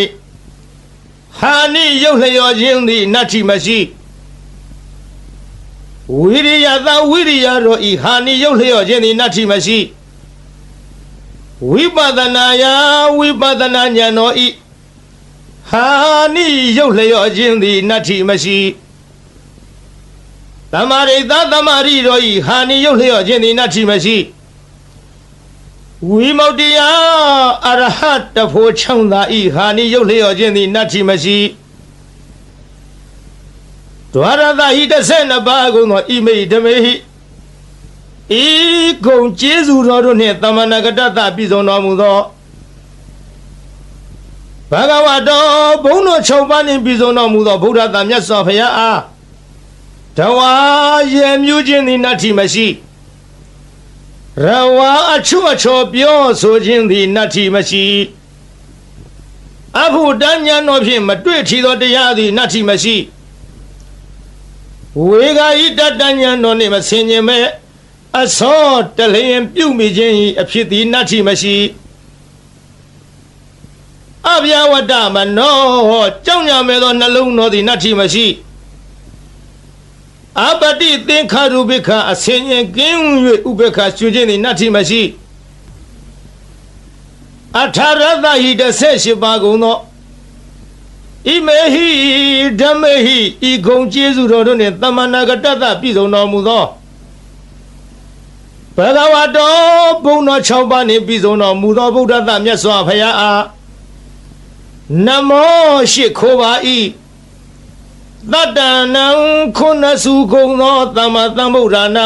ဟာနိရုပ်လျောခြင်းသည်နတ္ထိမရှိဝိရိယသာဝိရိယရောဤဟာနိရုပ်လျောခြင်းသည်နတ္ထိမရှိ ဝိပဿနာယဝိပဿနာဉာဏ်တော်ဤဟာနိရုပ်လျော့ခြင်းသည်နတ္ထိမရှိသမာရိသသမာရိတော်ဤဟာနိရုပ်လျော့ခြင်းသည်နတ္ထိမရှိဝိမု ക്തി ယအရဟတဖို့ချောင်းသာဤဟာနိရုပ်လျော့ခြင်းသည်နတ္ထိမရှိဒွါရသဟိ12ပါးကုန်သောဣမိဓမေဟိဤကုံကျေးဇူးတော်တို့နှင့်သမဏဂတတပြည်စုံတော်မူသောဘဂဝတောဘုန်းတော်6ပါးနှင့်ပြည်စုံတော်မူသောဗုဒ္ဓသာမြတ်စွာဘုရားအားတဝါရေမြူးခြင်းသည်နတ္ထိမရှိရဝါအချွတ်အချော်ပြောဆိုခြင်းသည်နတ္ထိမရှိအဘုဒ္ဓဉာဏ်တော်ဖြင့်မတွေ့ထီသောတရားသည်နတ္ထိမရှိဝေဂာယိတတဉာဏ်တော်နှင့်မဆင်ခြင်မဲ့အစောတလျင်ပြုမိခြင်း၏အဖြစ်သည်နတ္ထိမရှိအဗျာဝတ္တမနောကြောင့်ညာမဲ့သောနှလုံးတော်သည်နတ္ထိမရှိအပတိသင်္ခါရုပိခအဆင်ញင်ကင်း၍ဥပေက္ခရှုခြင်းသည်နတ္ထိမရှိအထာရတဟိ18ပါးကုန်သောဣမေဟိဓမ္မေဟိဤဂုံကျေးဇူးတော်တို့နှင့်သမဏဂတတပြည်စုံတော်မူသောဘဂဝတောဘုန်းတော်6ပါးနှင့်ပြည်စုံတော်မူသောဗုဒ္ဓသာမြတ်စွာဘုရားအားနမောရှိခိုးပါ၏သတ္တနံခုနစုကုံသောသမ္မာသမ္ဗုဒ္ဓနာ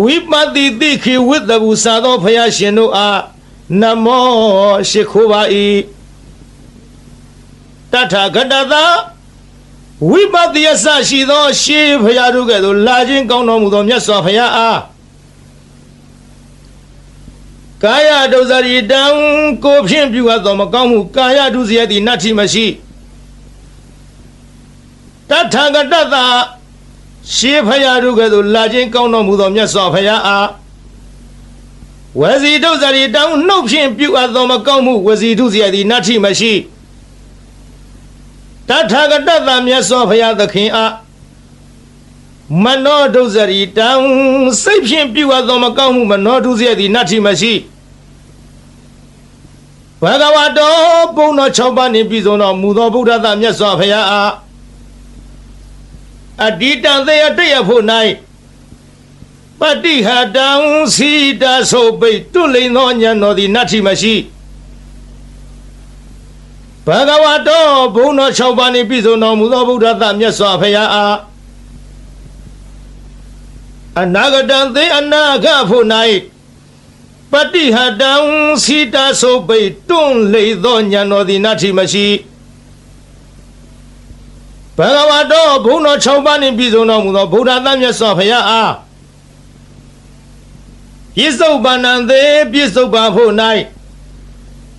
ဝိပတိတိခိဝိတ္တဘူစာသောဘုရားရှင်တို့အားနမောရှိခိုးပါ၏တထာဂတသာဝိပဿယစရှိသောရှေးဘုရားတို့ကဲ့သို့လာခြင်းကောင်းတော်မူသောမြတ်စွာဘုရားအားကာယဒုစရိတံကိုဖြင့်ပြုအပ်သောမကောင်းမှုကာယဒုစရိုက်သည်နတ္ထိမရှိတထာဂတသာရှေးဘုရားတို့ကဲ့သို့လာခြင်းကောင်းတော်မူသောမြတ်စွာဘုရားအားဝစီဒုစရိတံနှုတ်ဖြင့်ပြုအပ်သောမကောင်းမှုဝစီဒုစရိုက်သည်နတ္ထိမရှိတထာဂတသာမြတ်စွာဘုရားသခင်အားမနောဒုစရိတံစိတ်ဖြင့်ပြုအပ်သောမကောင်းမှုမနောဒုစရိုက်သည်နတ္ထိမရှိဘဂဝတောဘုန်းတော်6ပါးနှင့်ပြည်စုံတော်မူသောဗုဒ္ဓသာမြတ်စွာဘုရားအားအဒီတံသေယတရဖို့၌ပတိဟတံစီတာဆိုပိတ်တွလိန်သောဉာဏ်တော်သည်နတ္ထိမရှိဘဂဝတောဘုန်းတော်6ပါးနှင့်ပြည်စုံတော်မူသောဗုဒ္ဓသာမြတ်စွာဘုရားအားအနာဂတံသေအနာဂဖို့၌ပတိဟတံစီတာဆိုပိတ်တွန့်လေသောဉာဏ်တော်သည်နတ္ထိမရှိဘဂဝတောဘုန်းတော်6ပါးနှင့်ပြည်စုံတော်မူသောဗုဒ္ဓသာမြတ်စွာဘုရားအားပြစ္ဆုတ်ပန္နံသေပြစ္ဆုတ်ပန်ဖို့၌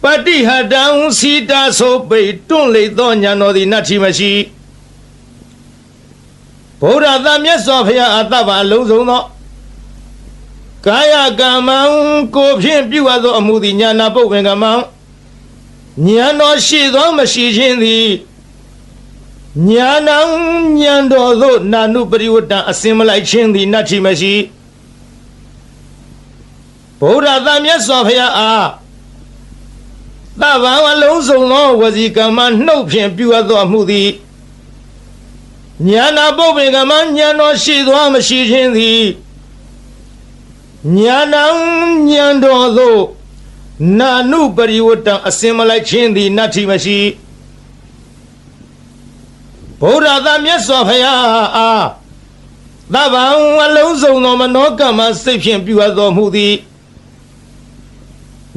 ပတိဟတံစီတာဆိုပိတ်တွန့်လေသောဉာဏ်တော်သည်နတ္ထိမရှိဗုဒ္ဓသာမြတ်စွာဘုရားအတ္တပါအလုံးစုံသောကာယကမ္မံကိုဖြင့်ပြုအပ်သောအမှုသည်ဉာဏပုပ္ပင်ကမ္မံဉာဏ်တော်ရှိသောမရှိခြင်းသည်ဉာဏံဉာဏ်တော်သို့နာနုပရိဝတ္တအစင်မလိုက်ခြင်းသည်နတ္ထိမရှိဗုဒ္ဓသာမြတ်စွာဘုရားအားသဗ္ဗံအလုံးစုံသောဝစီကမ္မနှုတ်ဖြင့်ပြုအပ်သောအမှုသည်ဉာဏပုပ္ပင်ကမ္မဉာဏ်တော်ရှိသောမရှိခြင်းသည်ဉာဏံဉာဏ်တော်သို့နာနုပရိဝတ္တအစင်မလိုက်ခြင်းသည်နတ္ထိမရှိဗုဒ္ဓသာမြတ်စွာဘုရားအားသဗ္ဗံအလုံးစုံသောမနောကမ္မစိတ်ဖြင့်ပြုအပ်သောမှုသည်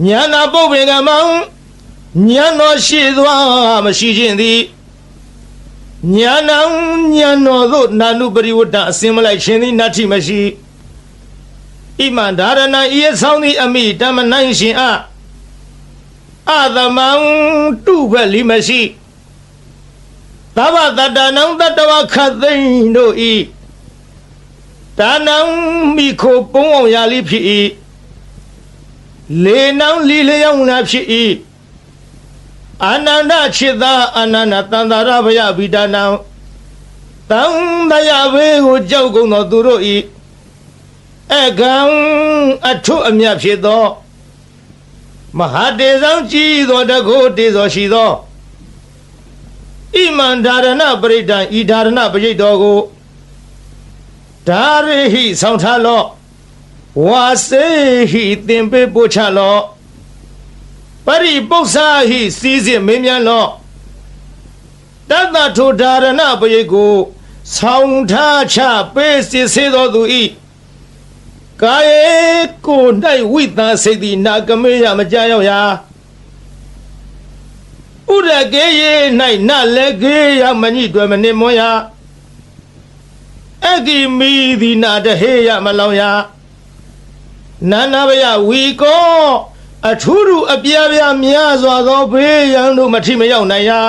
ဉာဏပုပ္ပင်ကမ္မဉာဏ်တော်ရှိသောမရှိခြင်းသည်ဉာဏံဉာဏ်တော်သို့နာနုပရိဝတ္တအစင်မလိုက်ခြင်းသည်နတ္ထိမရှိဣမံဒါရဏံဤဆောင်သည်အမိဓမ္မနိုင်ရှင်အားအသမံတုဖက်လီမရှိသဗ္ဗတတ္တနံတတဝခတ်သိန်းတို့ဤဒါနံမိခိုပုံအောင်ရာလိဖြစ်၏လေနံလီလျောင်းနာဖြစ်၏အာနန္ဒจิตသာအာနန္ဒတန္တာရဘယဗိဒါနံတံတယဘေကိုကြောက်ကုန်သောသူတို့ဤအကံအထုအမြတ်ဖြစ်သော မဟာတေဆောင်ကြည်သောတကုတေသောရှိသောဣမန္ဓာရဏပရိဒံဤဓာရဏပရိတ်တော်ကိုဓာရိဟိဆောင်ထားလော့ဝါစေဟိသင်ပေးပို့ချလော့ပရိပု္ပ္ပာဟိစီစစ်မင်းမြန်းလော့တတ္တထိုဓာရဏပရိတ်ကိုဆောင်ထားချပေးစစ်စေတော်သူဤကာယေကို၌ဝိသစိတ်သည်နာကမေယမကြရောက်ရာဥရကေယေ၌နလည်းကေယမညိတွယ်မနှင့်မွန်ရာအဂိမီသည်နာတဟေယမလောင်ရာနာနာဘယဝီကောအထူးထူးအပြားပြားများစွာသောဘေးရန်တို့မထိမရောက်နိုင်ရာ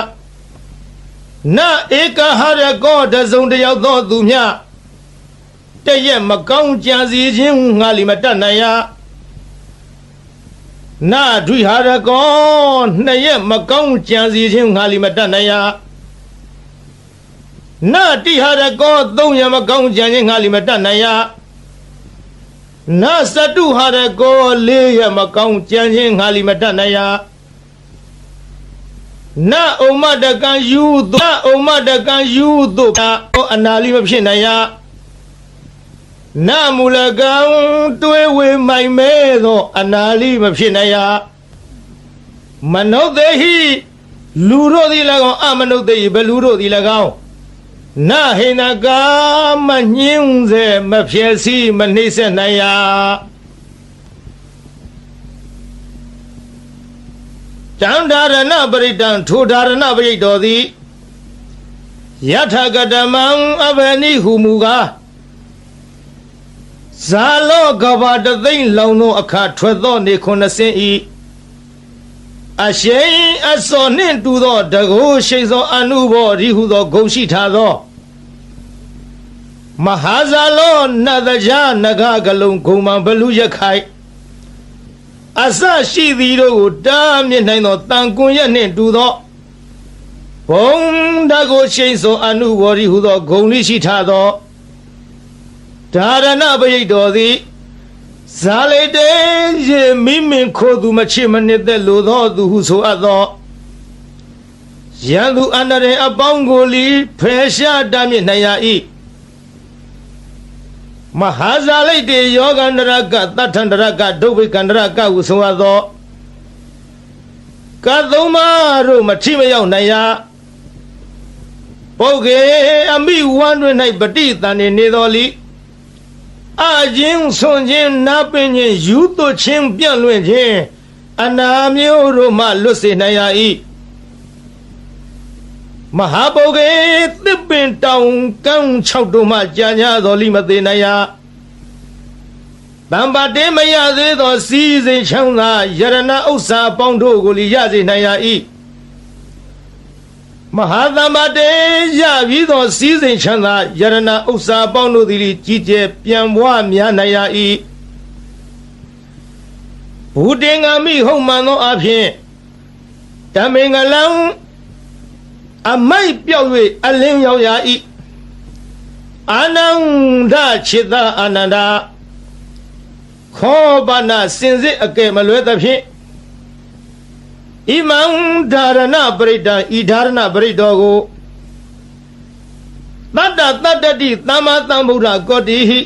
နဧကဟရကောတစုံတယောက်သောသူမြတရက်မကောင်းကြံစီခြင်းငါလီမတတ်နိုင်ရာနာဒွိဟာရကောနှစ်ရက်မကောင်းကြံစီခြင်းငါလီမတတ်နိုင်ရာနာတိဟာရကောသုံးရက်မကောင်းကြံခြင်းငါလီမတတ်နိုင်ရာနာစတုဟာရကောလေးရက်မကောင်းကြံခြင်းငါလီမတတ်နိုင်ရာနာဥမ္မတကံယူသောဥမ္မတကံယူသောအနာလီမဖြစ်နိုင်ရာနာမူလကံတွေးဝေမိုင်မဲသောအနာလီမဖြစ်နိုင်ရာမနုဿေဟိလူတို့သည်၎င်းအမနုဿေဟိဘလူတို့သည်၎င်းနာဟိနကာမညင်းစေမဖြစ်စီမနှိမ့်ဆက်နိုင်ရာတံဓာရဏပရိတံထိုဓာရဏပရိတ်တော်သည်ယထကတမံအဘနိဟုမူကားဇာလောကဘာတသိမ့်လောင်သောအခါထွက်သောနေ90ဤအရှိန်အစောနှင့်တူသောတကုရှိန်သောအနုဘောရိဟုသောဂုဏ်ရှိထားသောမဟာဇာလောနတ်တရားနဂကလုံးဂုံမံဘလူရခိုင်အစရှိသည်တို့ကိုတားမြစ်နိုင်သောတန်ကွန်ရက်နှင့်တူသောဘုံတကုရှိန်သောအနုဘောရိဟုသောဂုဏ်ရှိထားသောဓာရဏပရိတ်တော်သည်ဇာလေတေရေမိမင်ခိုသူမချစ်မနစ်သက်လိုသောသူဟုဆိုအပ်သောရန်သူအန္တရာယ်အပေါင်းကိုလီဖယ်ရှားတားမြစ်နိုင်ရ၏မဟာဇာလိတ်တေယောဂန္တရကတထန္တရကဒုဗ္ဗေကန္တရကဟုဆိုအပ်သောကသုံးပါးတို့မထိမရောက်နိုင်ရပုဂ္ဂေအမိဝမ်းတွင်၌ပဋိသန္ဓေနေတော်လီအချင်းဆွန်ခြင်းနာပင်ခြင်းယူသွခြင်းပြန့်လွင့်ခြင်းအနာမျိုးတို့မှလွတ်စေနိုင်ရ၏မဟာပုဂ္ဂေသစ်ပင်တောင်ကန်း၆တို့မှကြာညာတော်လိမသေးနိုင်ရတံပါတေမရသေးသောစီးစိမ်ချမ်းသာယရဏဥစ္စာပေါင်းတို့ကိုလီရစေနိုင်ရ၏မဟာသမ္ပါတေရပြီးသောစီးစိမ်ချမ်းသာယရဏဥစ္စာပေါင်းတို့သည်ကြီးကျယ်ပြန်ပွားများနိုင်ရ၏ဘူတင်္ဂမိဟုတ်မှန်သောအဖြစ်ဓမ္မေငလံအမိုက်ပြောက်၍အလင်းရောက်ရ၏အာနန္ဒခြေသာအာနန္ဒခောပနာစင်စစ်အကဲမလွဲသဖြင့်ဣမံဓာရဏပရိတံဤဓာရဏပရိတော်ကိုတတ္တတတ္တတိသမ္မာသမ္ဗုဒ္ဓကောတိဟိ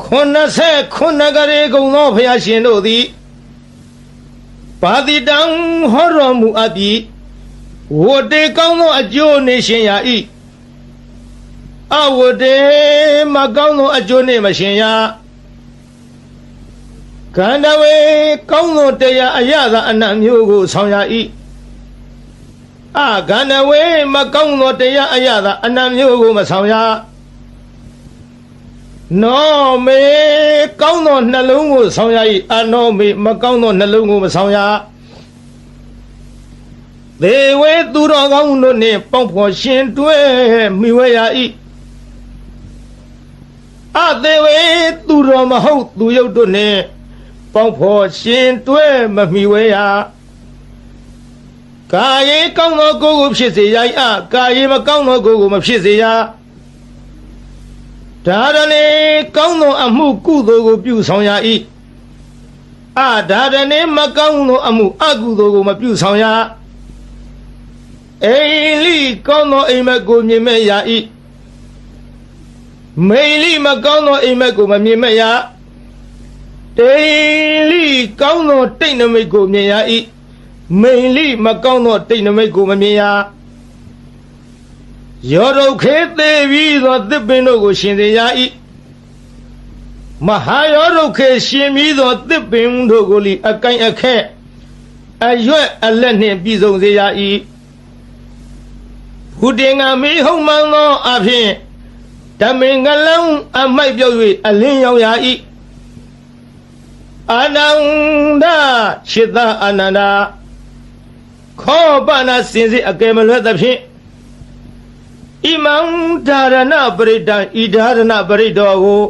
89ကရေကုံသောဘုရားရှင်တို့သည်ပါတိတံဟောတော်မူအပ်ပြီးဝတ္တေကောင်းသောအကျိုးနေရှင်ရ၏အဝတ္တေမကောင်းသောအကျိုးနေမရှင်ရကန္တဝေကောင်းသောတရားအရသာအနတ်မျိုးကိုဆောင်ရ၏ကန္တဝေမကောင်းသောတရားအရသာအနတ်မျိုးကိုမဆောင်ရနောမေကောင်းသောနှလုံးကိုဆောင်ရ၏အနောမေမကောင်းသောနှလုံးကိုမဆောင်ရသေဝေသူတော်ကောင်းတို့နှင့်ပေါင်းဖော်ရှင်တွဲမိဝဲရ၏အသေးဝေသူတော်မဟုတ်သူယုတ်တို့နှင့်ပေါင်းဖော်ရှင်တွဲမမိဝဲရကာယေကောင်းသောကိုယ်ကိုဖြစ်စေရ၏ကာယေမကောင်းသောကိုယ်ကိုမဖြစ်စေရဒါရဏေကောင်းသောအမှုကုသိုလ်ကိုပြုဆောင်ရ၏ ဒါတည်းမကောင်းသောအမှုအကုသိုလ်ကိုမပြုဆောင်ရအိလိကောင်းသောအိမ်မက်ကိုမြင်မဲ့ရ၏မိလိမကောင်းသောအိမ်မက်ကိုမမြင်မဲ့ရတိလိကောင်းသောတိတ်နမိတ်ကိုမြင်ရ၏မိလိမကောင်းသောတိတ်နမိတ်ကိုမမြင်ရယောဒုခေသေးပြီးသောသစ်ပင်တို့ကိုရှင်စေရ၏မဟာယောဒုခေရှင်ပြီးသောသစ်ပင်တို့ကိုလီအကိုင်အခက်အရွက်အလက်နှင့်ပြည့်စုံစေရ၏ဘုတင်ငါမေဟုံမှန်သောအဖြစ်ဓမင်္ဂလံအမိုက်ပြုတ်၍အလင်းရောက်ရ၏အာနန္ဒชิตအာနန္ဒခောပနာစင်စစ်အကယ်မလွဲသဖြင့်ဣမံဓာရဏပရိဒံဣဓာရဏပရိဒောကို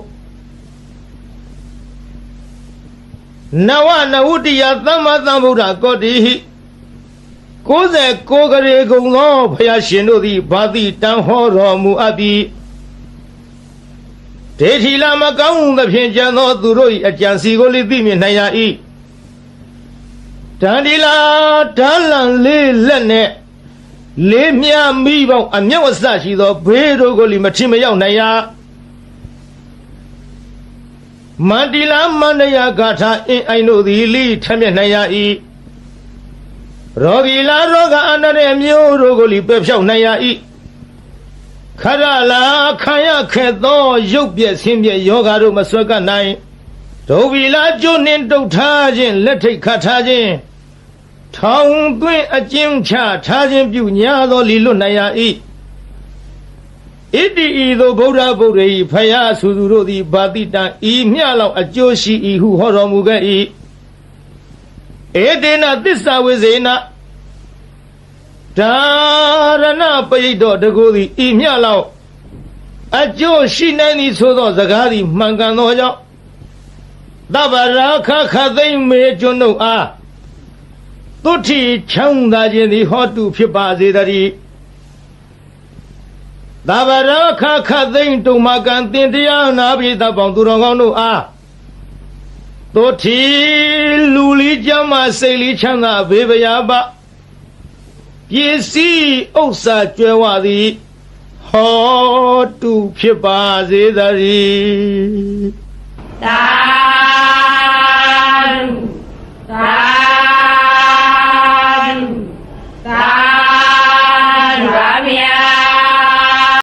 နဝနဝုတ္တိယသမ္မာသမ္ဗုဒ္ဓကောတိဟိ69ကရေကုံသောဘုရားရှင်တို့သည်ဘာတိတန်ဟောတော်မူအပ်သည်ဒေထီလာမကောင်းသဖြင့်ကြံသောသူတို့၏အကြံစီကိုလည်းသိမြင်နိုင်ရ၏တန်ဒီလာဓာလံလေးလက်နဲ့လေးမြမိပေါင်းအမြောက်အစရှိသောဘေးတို့ကိုလည်းမထင်မရောက်နိုင်ရမန္တိလာမန္တရာဂါထာအင်းအိုင်တို့သည်လိထမျက်နိုင်ရ၏ရောဂီလာရောဂအန္တရာယ်မျိုးတို့ကိုလည်းပယ်ဖြောက်နိုင်ရ၏ခရလာခံရခဲ့သောရုပ်ပြည့်ဆင်းပြည့်ယောဂါတို့မဆွဲကနိုင်ဒုဗီလာကျိုးနှင့်တုတ်ထားခြင်းလက်ထိတ်ခတ်ထားခြင်းထောင်သွင်းအကျဉ်းချထားခြင်းပြုညာသောလီလွတ်နိုင်ရ၏ဣတိဤသို့ဗုဒ္ဓဗုဒ္ဓ၏ဖယားဆူသူတို့သည်ဘာတိတံဤမျှလောက်အကျိုးရှိ၏ဟုဟောတော်မူခဲ့၏ဧတေနသစ္စာဝိဇေနဓာရဏပရိဒောတကူသည်ဤမျှလောက်အကျိုးရှိနိုင်သည်ဆိုသောစကားသည်မှန်ကန်သောကြောင့်သဗ္ဗရာခခသိမ့်မေကျွန်းတို့အားသုတိချမ်းသာခြင်းသည်ဟောတုဖြစ်ပါစေတည်းသဗ္ဗရာခခသိမ့်တုံမကံတင်တရားနာပိသပေါင်းသူတော်ကောင်းတို့အားသုတိလူလီကျမ်းမစိတ်လီချမ်းသာဘေးဗျာပပစ္စည်းဥစ္စာကျွဲဝသည်ဟောတုဖြစ်ပါစေတည်းသာ